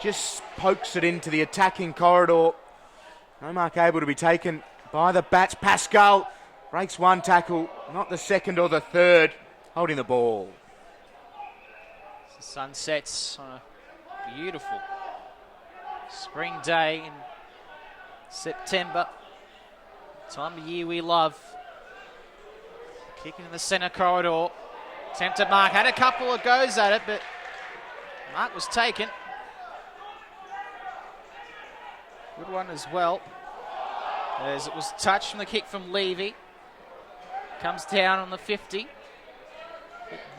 Just pokes it into the attacking corridor. No mark able to be taken by the Bats. Pascal breaks one tackle, not the second or the third, holding the ball. The sun sets on a beautiful spring day in September. Time of year we love. Kicking in the centre corridor. Attempted mark. Had a couple of goes at it, but mark was taken. Good one as well. As it was touched from the kick from Levy. Comes down on the 50.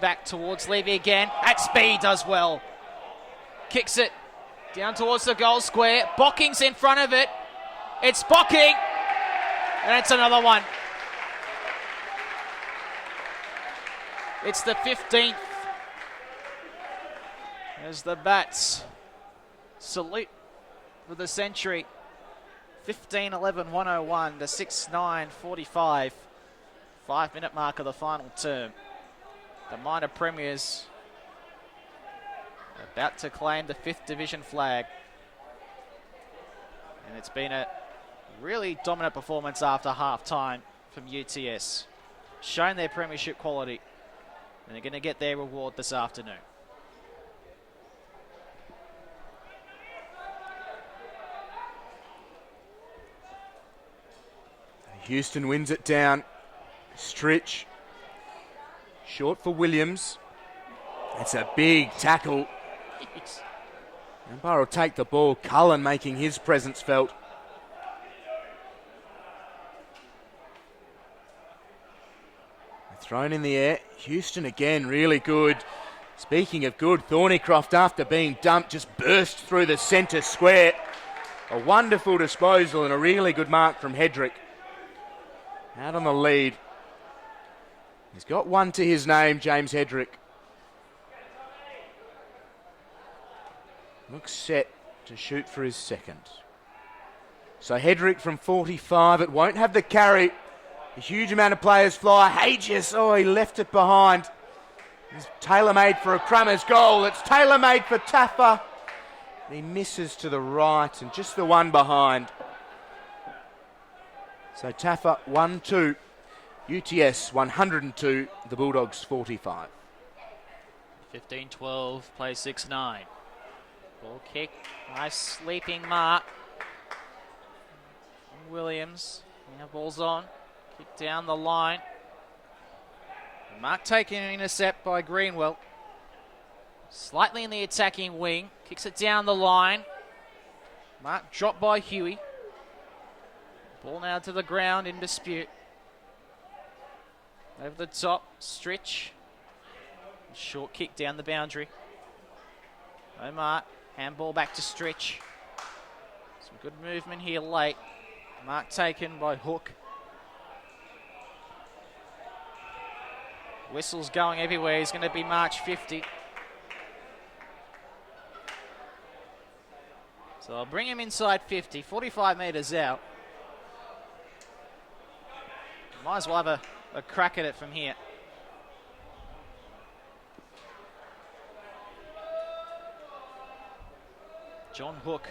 Back towards Levy again. At speed does well. Kicks it down towards the goal square. Bocking's in front of it. It's Bocking. And it's another one. It's the 15th. As the Bats salute for the century. 15-11-101 to 6-9-45 5-minute mark of the final term. The minor premiers about to claim the 5th division flag. And it's been a really dominant performance after half-time from UTS. Shown their premiership quality. And they're going to get their reward this afternoon. Houston wins it down. Stritch. Short for Williams. That's a big tackle. Umpire will take the ball. Cullen making his presence felt. Thrown in the air. Houston again, really good. Speaking of good, Thornycroft, after being dumped, just burst through the centre square. A wonderful disposal and a really good mark from Hedrick. Out on the lead. He's got one to his name, James Hedrick. Looks set to shoot for his second. So Hedrick from 45, it won't have the carry. A huge amount of players fly. Hages, oh, he left it behind. It's tailor-made for a Crummers goal. It's tailor-made for Taffa. He misses to the right and just the one behind. So Taffa 1-2. UTS 102. The Bulldogs 45. 15-12, play 6-9. Ball kick, nice sleeping mark. Williams, now ball's on. Kick down the line. Mark taking an intercept by Greenwell. Slightly in the attacking wing. Kicks it down the line. Mark dropped by Huey. Ball now to the ground in dispute. Over the top, Stritch. Short kick down the boundary. No mark. Handball back to Stritch. Some good movement here late. Mark taken by Hook. Whistles going everywhere. He's going to be March 50. So I'll bring him inside 50, 45 metres out. Might as well have a crack at it from here. John Hook.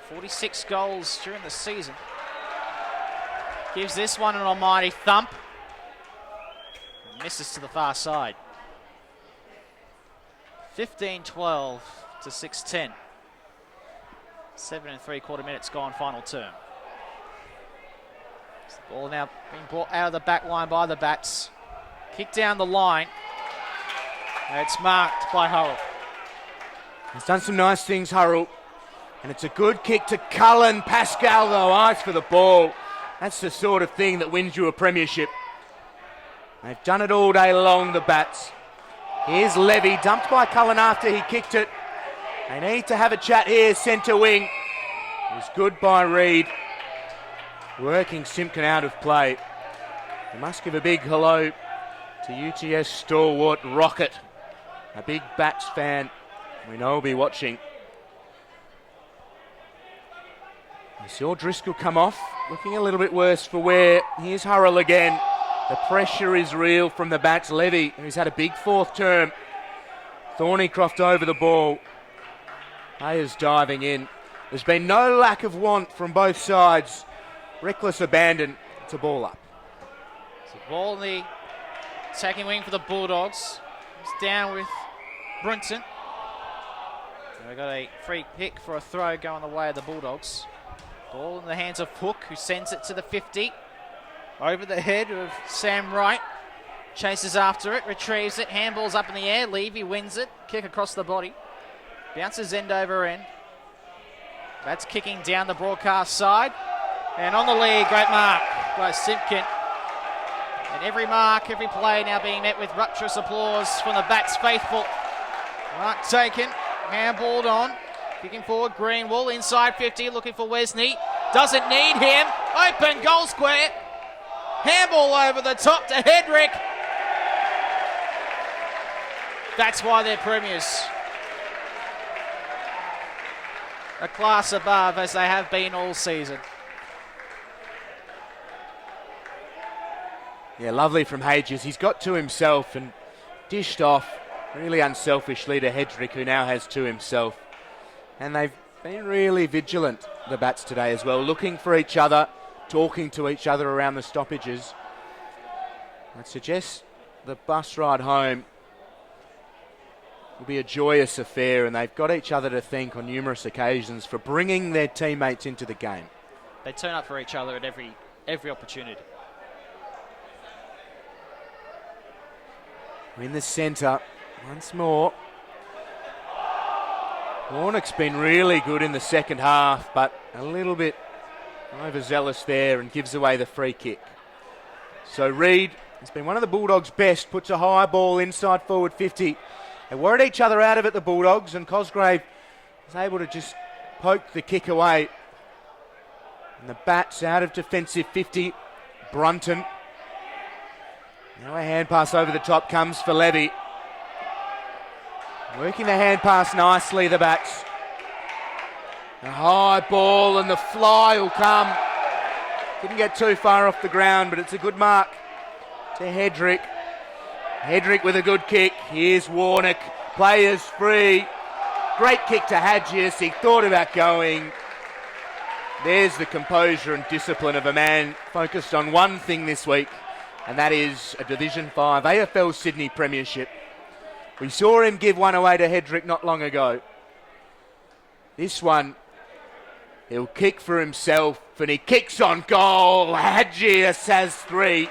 46 goals during the season. Gives this one an almighty thump. Misses to the far side. 15-12 to 6-10. 7 3/4 minutes gone, final term. The ball now being brought out of the back line by the Bats. Kick down the line. And it's marked by Hurrell. He's done some nice things, Hurrell. And it's a good kick to Cullen. Pascal, though, eyes for the ball. That's the sort of thing that wins you a premiership. They've done it all day long, the Bats. Here's Levy, dumped by Cullen after he kicked it. They need to have a chat here, centre wing. It was good by Reid. Working Simpkin out of play. We must give a big hello to UTS stalwart Rocket, a big Bats fan we know will be watching. You saw Driscoll come off, looking a little bit worse for wear. Here's Hurrell again. The pressure is real from the Bats. Levy, who's had a big fourth term. Thornycroft over the ball. Ayers diving in. There's been no lack of want from both sides. Reckless abandon to ball up. So ball in the attacking wing for the Bulldogs. It's down with Brunton. We've got a free kick for a throw going the way of the Bulldogs. Ball in the hands of Hook, who sends it to the 50. Over the head of Sam Wright. Chases after it, retrieves it, handballs up in the air. Levy wins it. Kick across the body. Bounces end over end. That's kicking down the broadcast side. And on the lead, great mark by Simpkin. And every mark, every play now being met with rapturous applause from the Bats faithful. Mark taken, handballed on. Kicking forward, Greenwell inside 50, looking for Wesney. Doesn't need him. Open goal square. Handball over the top to Hedrick. That's why they're premiers. A class above, as they have been all season. Yeah, lovely from Hages. He's got to himself and dished off really unselfishly to Hedrick, who now has to himself. And they've been really vigilant, the Bats, today as well, looking for each other, talking to each other around the stoppages. I'd suggest the bus ride home will be a joyous affair, and they've got each other to thank on numerous occasions for bringing their teammates into the game. They turn up for each other at every opportunity. In the centre, once more. Warnock's been really good in the second half, but a little bit overzealous there and gives away the free kick. So Reid has been one of the Bulldogs' best, puts a high ball inside forward 50. They worried each other out of it, the Bulldogs, and Cosgrave was able to just poke the kick away. And the Bats out of defensive 50. Brunton. Now a hand pass over the top comes for Levy. Working the hand pass nicely, the Bats. A high ball and the fly will come. Didn't get too far off the ground, but it's a good mark to Hedrick. Hedrick with a good kick. Here's Warnock. Players free. Great kick to Hadjius. He thought about going. There's the composure and discipline of a man focused on one thing this week, and that is a Division 5 AFLSydney Premiership. We saw him give one away to Hedrick not long ago. This one, he'll kick for himself, and he kicks on goal. Hadjius has 3.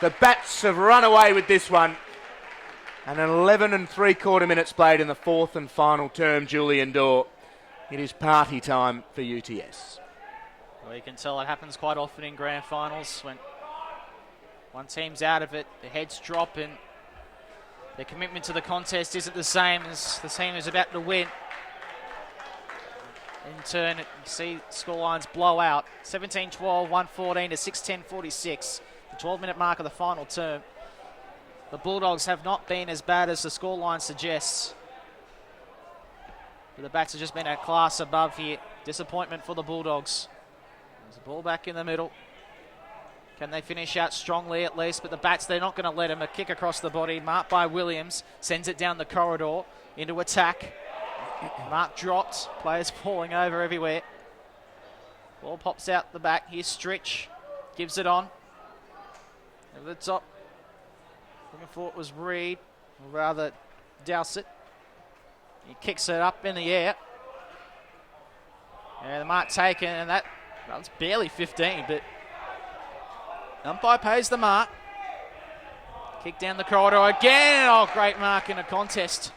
The Bats have run away with this one. And 11 3/4 minutes played in the fourth and final term, Julian Dorr. It is party time for UTS. Well, you can tell it happens quite often in grand finals when one team's out of it, the heads drop and their commitment to the contest isn't the same as the team is about to win. In turn, you see scorelines blow out. 17-12, 114 to 6-10-46. The 12-minute mark of the final term. The Bulldogs have not been as bad as the scoreline suggests. But the Bats have just been a class above here. Disappointment for the Bulldogs. There's a ball back in the middle. Can they finish out strongly at least? But the Bats, they're not going to let him. A kick across the body, marked by Williams. Sends it down the corridor into attack. Mark dropped. Players falling over everywhere. Ball pops out the back. Here's Stritch. Gives it on. Over the top. Looking for it was Reid. Or rather, Dowsett. He kicks it up in the air. And the mark taken. And that's barely 15, but umpire pays the mark. Kick down the corridor again. Oh, great mark in a contest.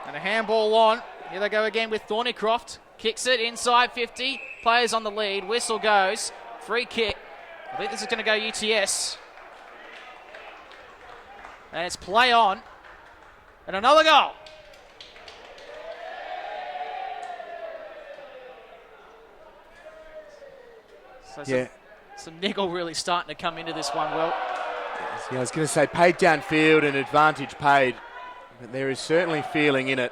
And a handball on. Here they go again with Thornycroft. Kicks it inside 50. Players on the lead. Whistle goes. Free kick. I think this is going to go UTS. And it's play on. And another goal. So some niggle really starting to come into this one, Will. Yeah, I was going to say paid downfield and advantage paid, but there is certainly feeling in it.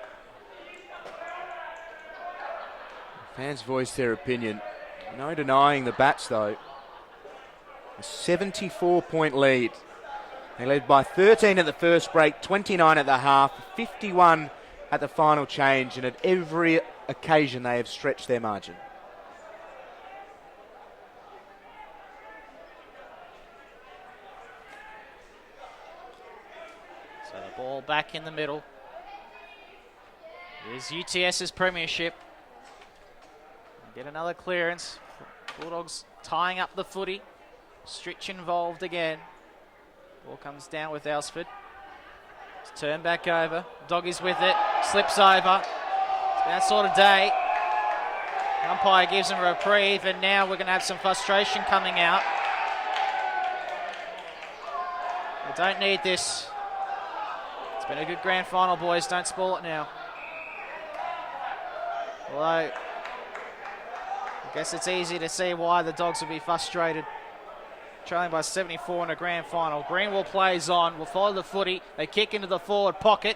Fans voice their opinion. No denying the Bats, though. A 74-point lead. They led by 13 at the first break, 29 at the half, 51 at the final change, and at every occasion they have stretched their margin. So the ball back in the middle. Here's UTS's premiership. Get another clearance. Bulldogs tying up the footy. Stritch involved again. Ball comes down with Alsford. It's turned back over. Doggies with it. Slips over. It's that sort of day. The umpire gives him a reprieve, and now we're going to have some frustration coming out. We don't need this. It's been a good grand final, boys. Don't spoil it now. Although, I guess it's easy to see why the Dogs would be frustrated. Trailing by 74 in a grand final. Greenwell plays on. Will follow the footy. They kick into the forward pocket.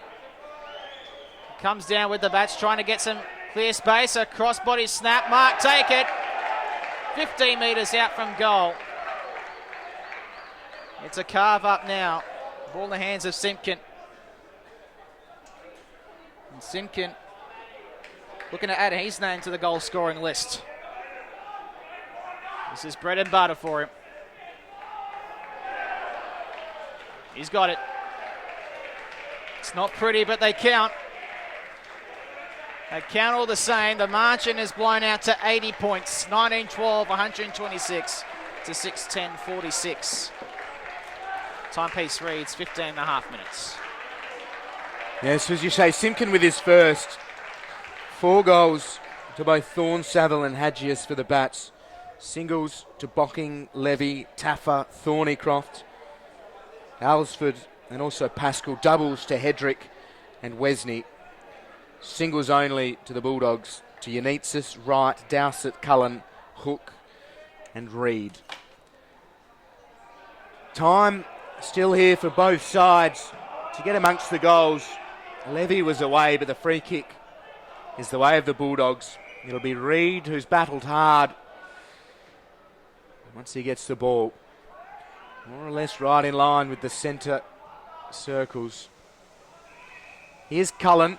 Comes down with the Bats, trying to get some clear space. A cross-body snap. Mark, take it. 15 metres out from goal. It's a carve up now. Ball in the hands of Simpkin. And Simpkin looking to add his name to the goal scoring list. This is bread and butter for him. He's got it. It's not pretty, but they count. They count all the same. The margin is blown out to 80 points. 19-12, 126 to 6-10-46. Timepiece reads 15 and a half minutes. Yes, as you say, Simpkin with his first. 4 goals to both Thorne, Saville and Hadjius for the Bats. Singles to Bocking, Levy, Taffer, Thornycroft, Alsford and also Pascal. Doubles to Hedrick and Wesney. Singles only to the Bulldogs, to Yanitsis, Wright, Dowsett, Cullen, Hook and Reid. Time still here for both sides to get amongst the goals. Levy was away, but the free kick is the way of the Bulldogs. It'll be Reid who's battled hard once he gets the ball. More or less right in line with the centre circles. Here's Cullen.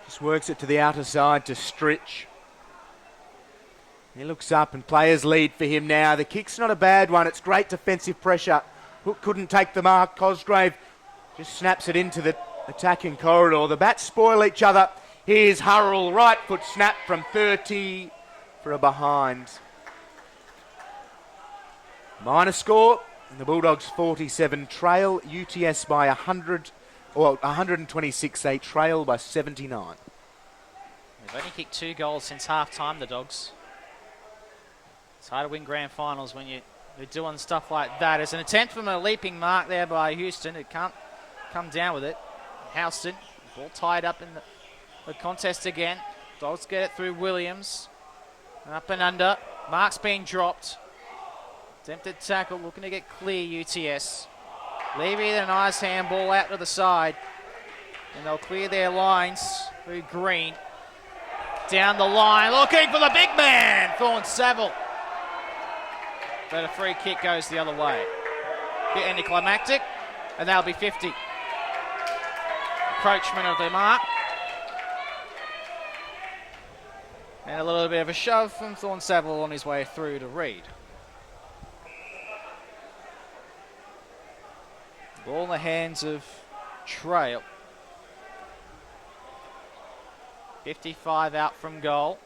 Just works it to the outer side to Stritch. He looks up and players lead for him now. The kick's not a bad one. It's great defensive pressure. Hook couldn't take the mark. Cosgrave just snaps it into the attacking corridor. The Bats spoil each other. Here's Hurrell. Right foot snap from 30 for a behind. Minor score. And the Bulldogs 47 trail UTS by 100. Well, 126. They trail by 79. They've only kicked 2 goals since half-time, the Dogs. It's hard to win grand finals when you're doing stuff like that. It's an attempt from a leaping mark there by Houston. It can't come down with it. Houston, ball tied up in the contest again. Dogs get it through Williams. Up and under. Mark's being dropped. Attempted tackle, looking to get clear UTS. Levy with a nice handball out to the side. And they'll clear their lines through Green. Down the line, looking for the big man, Thorne Saville. But a free kick goes the other way. Bit anticlimactic, and that'll be 50. Encroachment of the mark. And a little bit of a shove from Thorne Saville on his way through to Reid. Ball in the hands of Trail. 55 out from goal.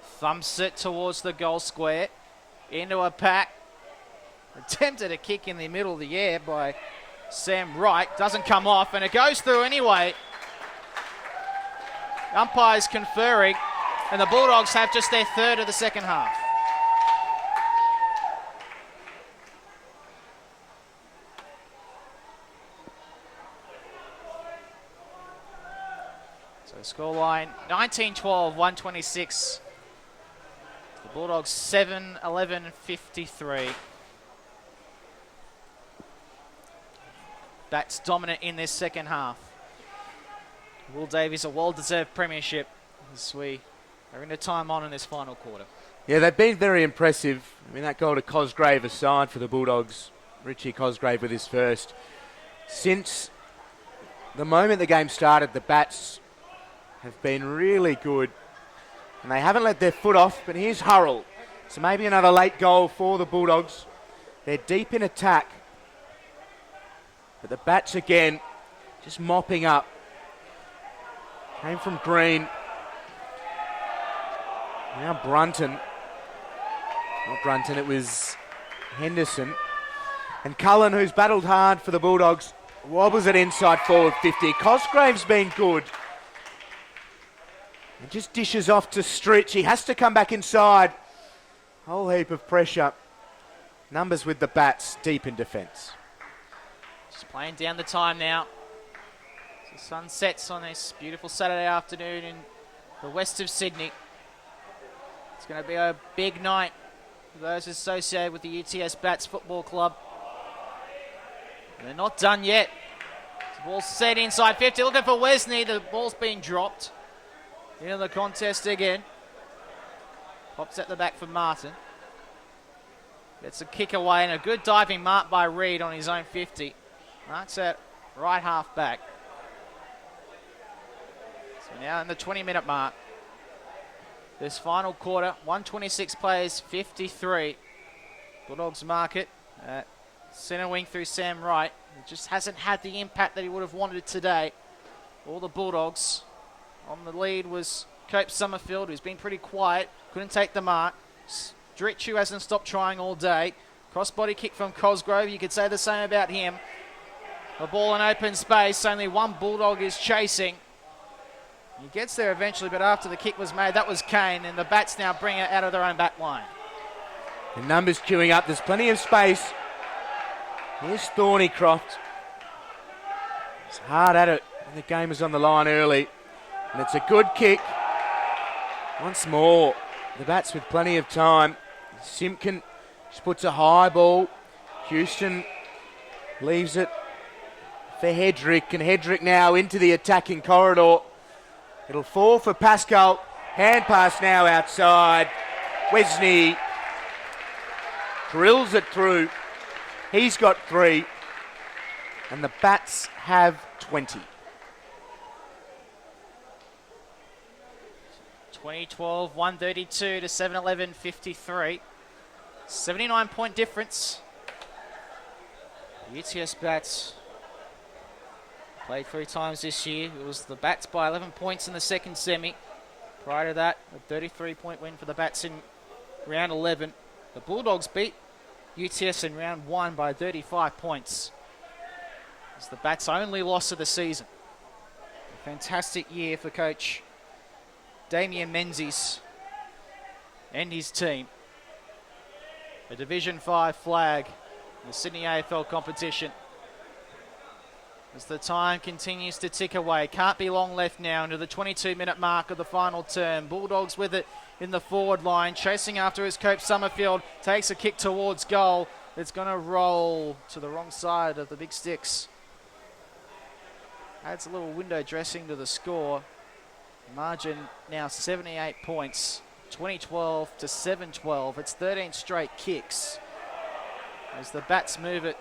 Thumps it towards the goal square. Into a pack. Attempted a kick in the middle of the air by Sam Wright. Doesn't come off, and it goes through anyway. Umpires conferring, and the Bulldogs have just their third of the second half. So scoreline 19-12, 126. The Bulldogs 7-11-53. Bats dominant in this second half. Will Davies a well-deserved premiership as we are into time on in this final quarter. Yeah, they've been very impressive. I mean, that goal to Cosgrave aside for the Bulldogs. Richie Cosgrave with his first. Since the moment the game started, the Bats have been really good. And they haven't let their foot off, but here's Hurrell. So maybe another late goal for the Bulldogs. They're deep in attack. But the Bats again, just mopping up. Came from Green. Now Brunton. Not Brunton, it was Henderson. And Cullen, who's battled hard for the Bulldogs, wobbles it inside forward 50. Cosgrave's been good. And just dishes off to Stritch. He has to come back inside. Whole heap of pressure. Numbers with the Bats, deep in defence. Just playing down the time now. The sun sets on this beautiful Saturday afternoon in the west of Sydney. It's going to be a big night for those associated with the UTS Bats Football Club. And they're not done yet. The ball's set inside 50, looking for Wesney. The ball's been dropped. Into the contest again. Pops at the back for Martin. Gets a kick away and a good diving mark by Reed on his own 50. Marks at right half back. So now in the 20-minute mark. This final quarter, 126 plays, 53. Bulldogs mark it at centre wing through Sam Wright. It just hasn't had the impact that he would have wanted today. All the Bulldogs. On the lead was Cope Summerfield, who's been pretty quiet. Couldn't take the mark. Dritchu hasn't stopped trying all day. Cross-body kick from Cosgrove. You could say the same about him. The ball in open space. Only one Bulldog is chasing. He gets there eventually, but after the kick was made, that was Kane, and the Bats now bring it out of their own back line. The numbers queuing up. There's plenty of space. Here's Thornycroft. He's hard at it, and the game is on the line early. And it's a good kick. Once more, the Bats with plenty of time. Simpkin just puts a high ball. Houston leaves it for Hedrick, and Hedrick now into the attacking corridor. It'll fall for Pascal. Hand pass now outside. Wesney drills it through. He's got 3. And the Bats have 20. 2012, 132 to 7-11, 53. 79-point difference. The UTS Bats played 3 times this year. It was the Bats by 11 points in the second semi. Prior to that, a 33-point win for the Bats in round 11. The Bulldogs beat UTS in round 1 by 35 points. It's the Bats' only loss of the season. A fantastic year for coach Damien Menzies and his team. A Division 5 flag in the Sydney AFL competition. As the time continues to tick away. Can't be long left now into the 22-minute mark of the final term. Bulldogs with it in the forward line. Chasing after his Cope Summerfield. Takes a kick towards goal. It's going to roll to the wrong side of the big sticks. Adds a little window dressing to the score. Margin now 78 points. 2012 to 7-12. It's 13 straight kicks. As the Bats move it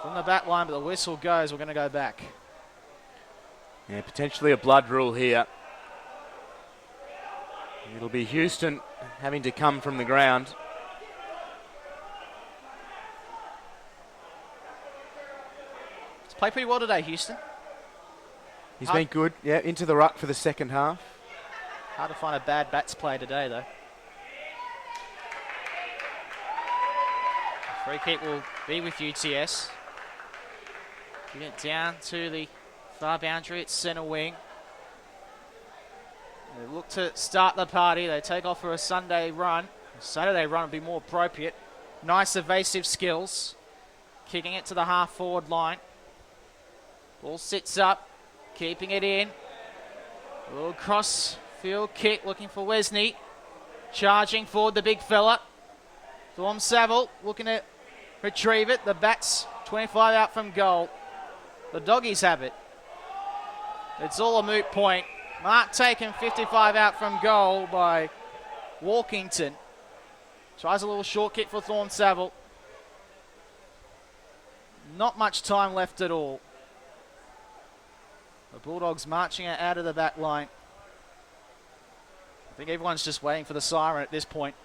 from the back line, but the whistle goes. We're going to go back. Yeah, potentially a blood rule here. It'll be Houston having to come from the ground. He's played pretty well today, Houston. He's been good, yeah, into the ruck for the second half. Hard to find a bad Bats play today, though. Free kick will be with UTS. Get it down to the far boundary at centre wing. They look to start the party. They take off for a Sunday run. A Saturday run would be more appropriate. Nice evasive skills. Kicking it to the half forward line. Ball sits up. Keeping it in. A little cross field kick looking for Wesney. Charging forward the big fella. Thorm Saville looking to retrieve it. The Bats 25 out from goal. The Doggies have it. It's all a moot point. Mark taken 55 out from goal by Walkington. Tries a little short kick for Thorn Saville. Not much time left at all. The Bulldogs marching it out of the back line. I think everyone's just waiting for the siren at this point.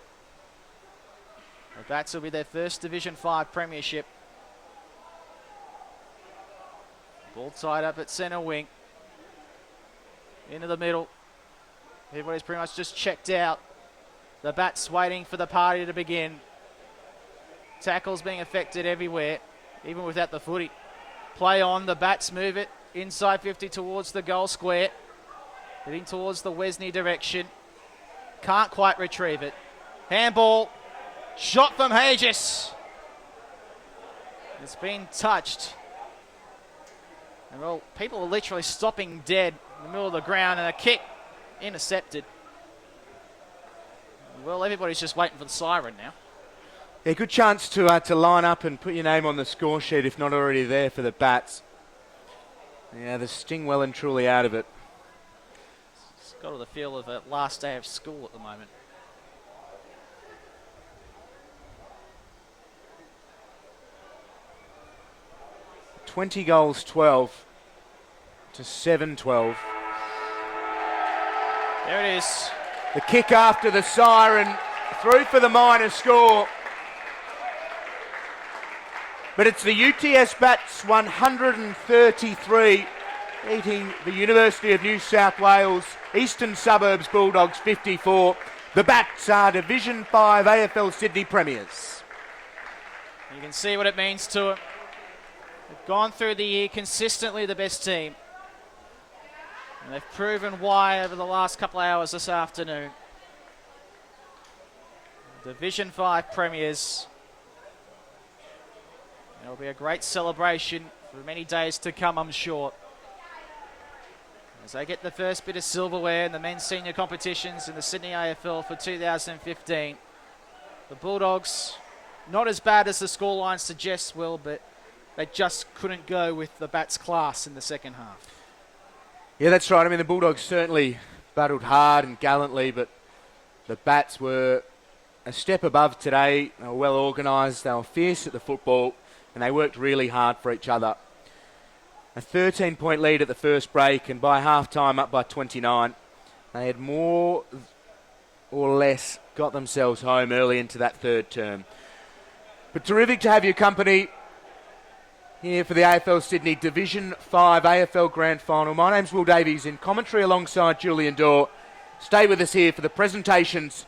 The Bats will be their first Division 5 premiership. Ball tied up at centre wing. Into the middle. Everybody's pretty much just checked out. The Bats waiting for the party to begin. Tackles being affected everywhere, even without the footy. Play on, the Bats move it inside 50 towards the goal square. Heading towards the Wesney direction. Can't quite retrieve it. Handball. Shot from Hages. It's been touched. And well, people are literally stopping dead in the middle of the ground, and a kick intercepted. Well, everybody's just waiting for the siren now. Yeah, good chance to line up and put your name on the score sheet if not already there for the Bats. Yeah, the sting well and truly out of it. It's got all the feel of a last day of school at the moment. 20 goals 12 to 7-12. There it is. The kick after the siren, through for the minor score. But it's the UTS Bats 133 beating the University of New South Wales Eastern Suburbs Bulldogs 54. The Bats are Division 5 AFLSydney premiers. You can see what it means to them. They've gone through the year consistently the best team. And they've proven why over the last couple of hours this afternoon. Division 5 premiers. It'll be a great celebration for many days to come, I'm sure. As they get the first bit of silverware in the men's senior competitions in the Sydney AFL for 2015. The Bulldogs, not as bad as the scoreline suggests, Will, but they just couldn't go with the Bats' class in the second half. Yeah, that's right. I mean, the Bulldogs certainly battled hard and gallantly, but the Bats were a step above today. They were well organised, they were fierce at the football, and they worked really hard for each other. A 13-point lead at the first break, and by half-time up by 29. They had more or less got themselves home early into that third term. But terrific to have your company here for the AFLSydney Division 5 AFL Grand Final. My name's Will Davies in commentary alongside Julian Dorr. Stay with us here for the presentations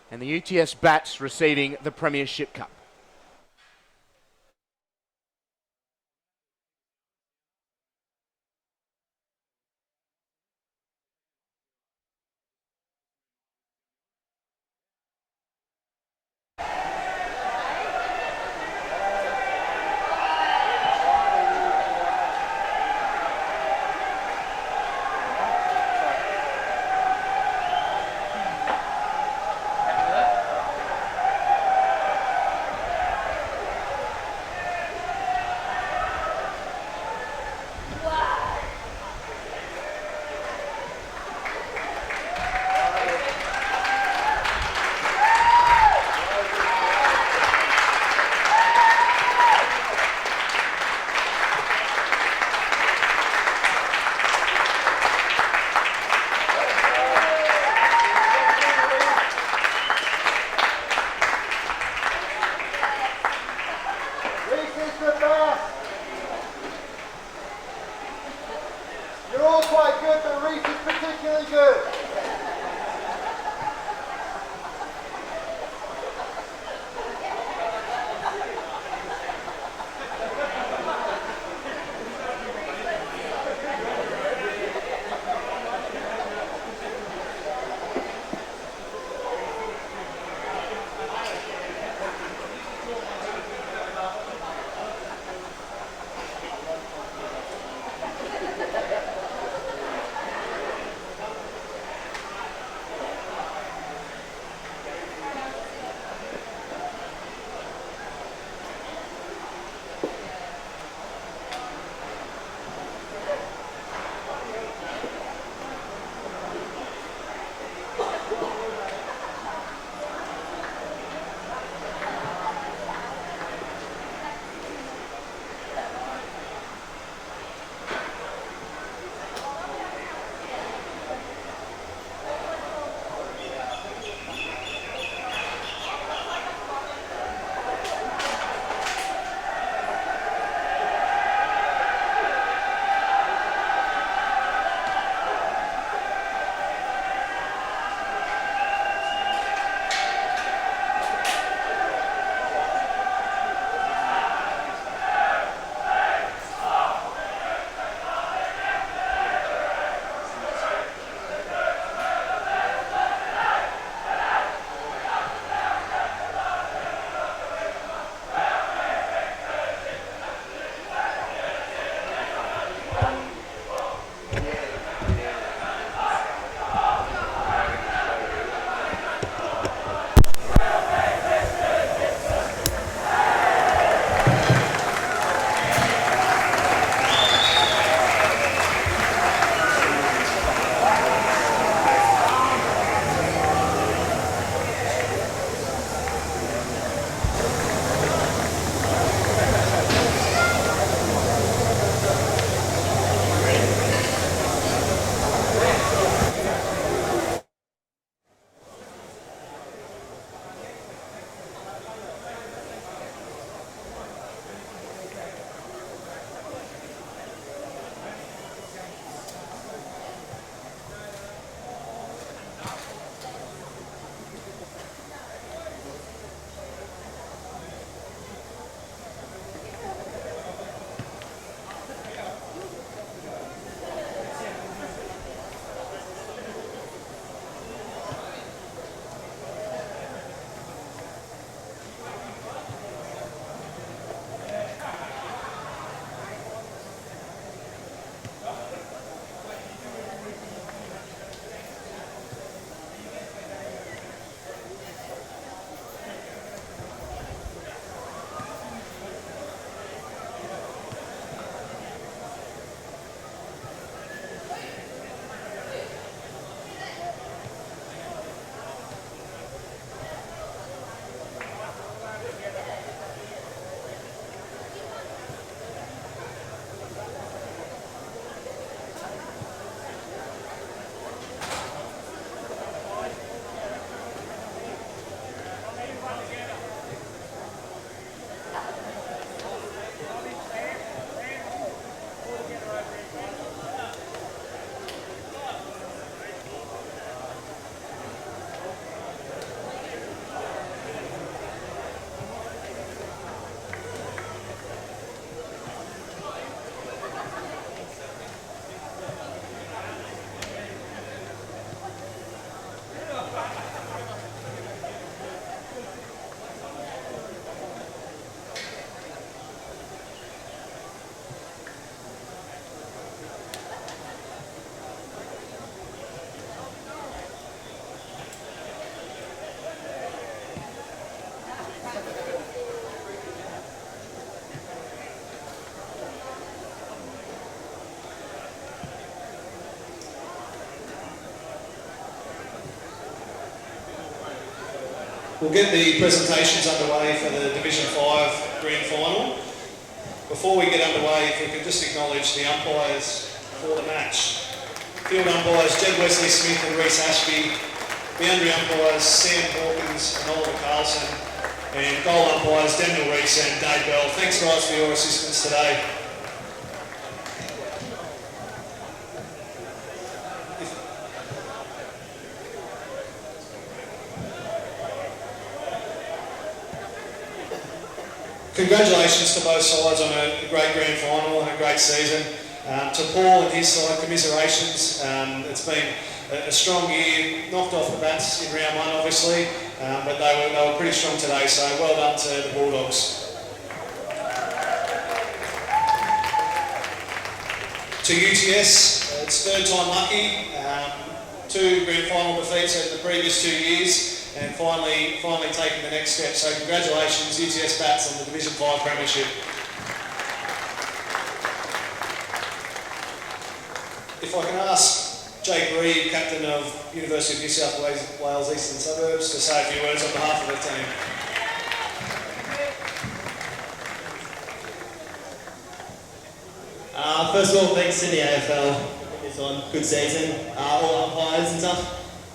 and the UTS Bats receiving the Premiership Cup. You're all quite good, but Reece is particularly good. We'll get the presentations underway for the Division 5 Grand Final. Before we get underway, if we could just acknowledge the umpires for the match. Field umpires Jed Wesley Smith and Reece Ashby. Boundary umpires Sam Hawkins and Oliver Carlson. And goal umpires Daniel Reese and Dave Bell. Thanks guys for your assistance today. Congratulations to both sides on a great grand final and a great season. To Paul and his side, commiserations. It's been a strong year, knocked off the bats in round one obviously, but they were pretty strong today, so well done to the Bulldogs. To UTS, it's third time lucky, 2 grand final defeats in the previous 2 years, and finally taking the next step. So congratulations UTS Bats on the Division 5 Premiership. If I can ask Jake Reid, captain of University of New South Wales Eastern Suburbs, to say a few words on behalf of the team. First of all, thanks to the AFL. It's on good season. All umpires and stuff.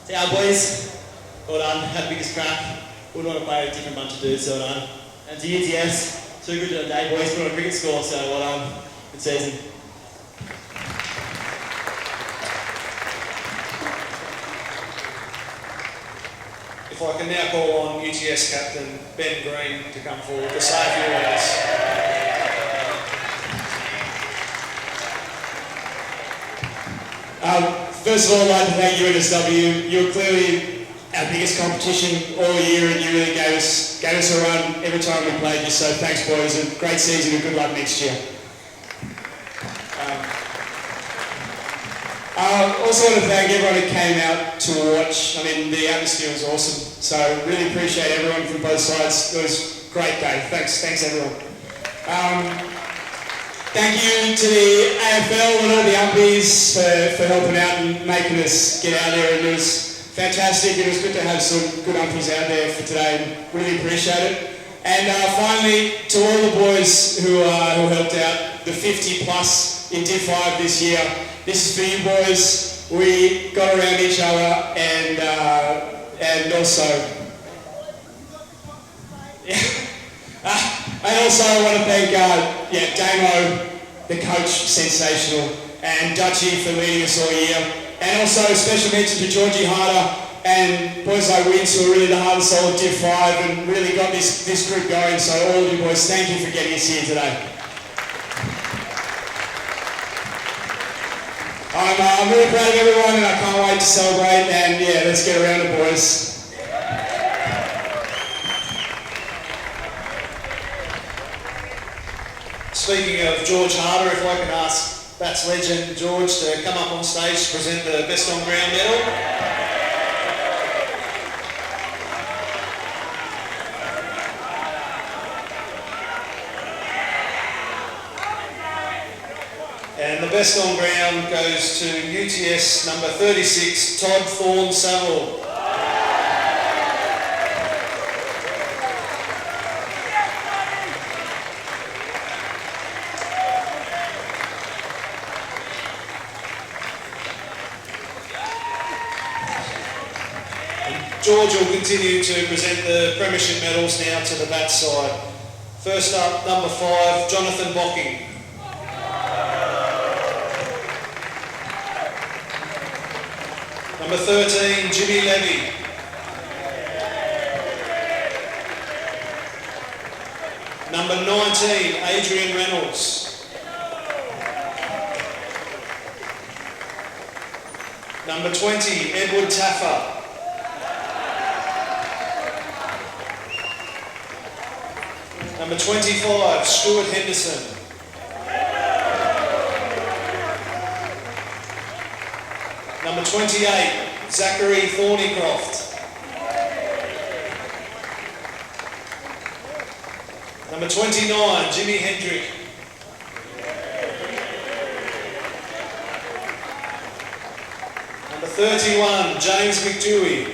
To our boys, well done. Had the biggest crack. Wouldn't want to play with a different bunch of dudes, so well done. And to UTS, too good to day, boys. Put on a cricket score, so well done. Good season. If I can now call on UTS captain Ben Green to come forward to say a few words. First of all, I'd like to thank UNSW. You were clearly our biggest competition all year, and you really gave us a run every time we played you. So thanks, boys, and great season, and good luck next year. I also want to thank everyone who came out to watch. I mean, the atmosphere was awesome. So really appreciate everyone from both sides. It was a great day. Thanks everyone. Thank you to the AFL and all the umpies for helping out and making us get out there. And it was fantastic. It was good to have some good umpies out there for today. Really appreciate it. And finally, to all the boys who helped out, the 50 plus in Div 5 this year. This is for you boys. We got around each other and also. And also I want to thank Damo, the coach, sensational, and Dutchie for leading us all year. And also special mention to Georgie Harder and boys like Wins, who are really the heart and soul of Div 5 and really got this group going. So all of you boys, thank you for getting us here today. I'm really proud of everyone and I can't wait to celebrate, and yeah, let's get around it, boys. Speaking of George Harder, if I can ask Bats legend George to come up on stage to present the Best on Ground medal. And the Best on Ground goes to UTS number 36, Todd Thorne-Saville. George will continue to present the Premiership medals now to the Bats side. First up, number 5, Jonathan Bocking. Number 13, Jimmy Levy. Number 19, Adrian Reynolds. Number 20, Edward Taffer. Number 25, Stuart Henderson. Number 28, Zachary Thornycroft. Number 29, Jimmy Hendrick. Number 31, James McDewey.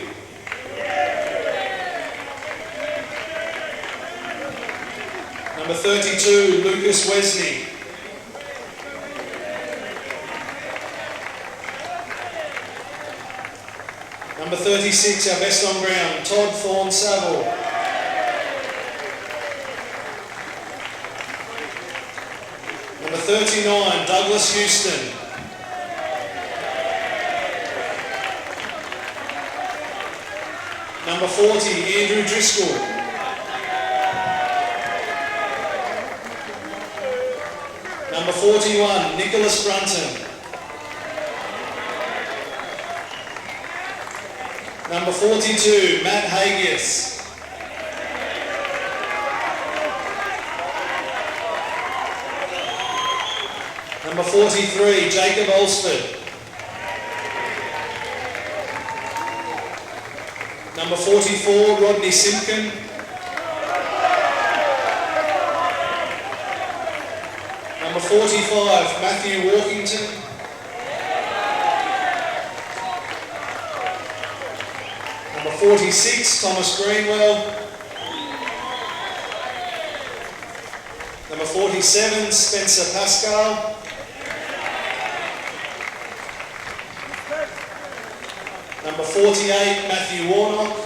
Number 32, Lucas Wesley. Number 36, our best on ground, Todd Thorne-Saville. Number 39, Douglas Houston. Number 40, Andrew Driscoll. Number 41, Nicholas Brunton. Number 42, Matt Hagius. Number 43, Jacob Olsford. Number 44, Rodney Simpkin. Number 45, Matthew Walkington. Number 46, Thomas Greenwell. Number 47, Spencer Pascal. Number 48, Matthew Warnock.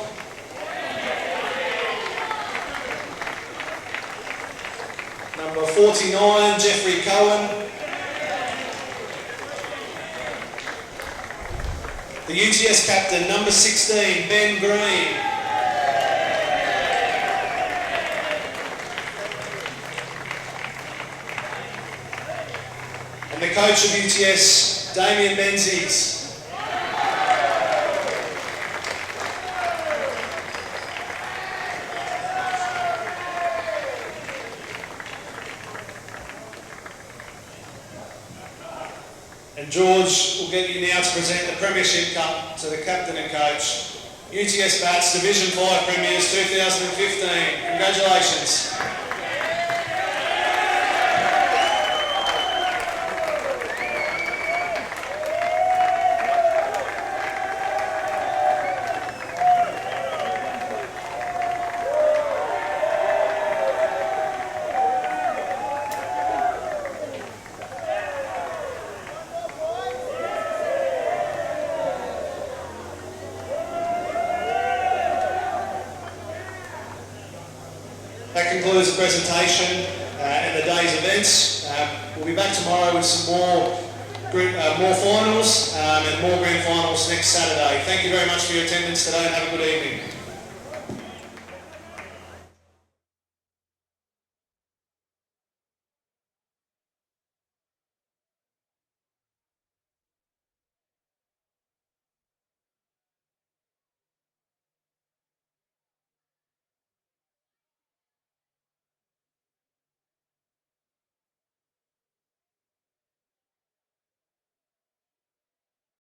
Number 49, Jeffrey Cohen. The UTS captain, number 16, Ben Green. And the coach of UTS, Damien Menzies. And George will get you now to present the Premiership Cup to the captain and coach. UTS Bats Division 5 Premiers 2015. Congratulations. That concludes the presentation and the day's events. We'll be back tomorrow with some more finals and more grand finals next Saturday. Thank you very much for your attendance today and have a good evening.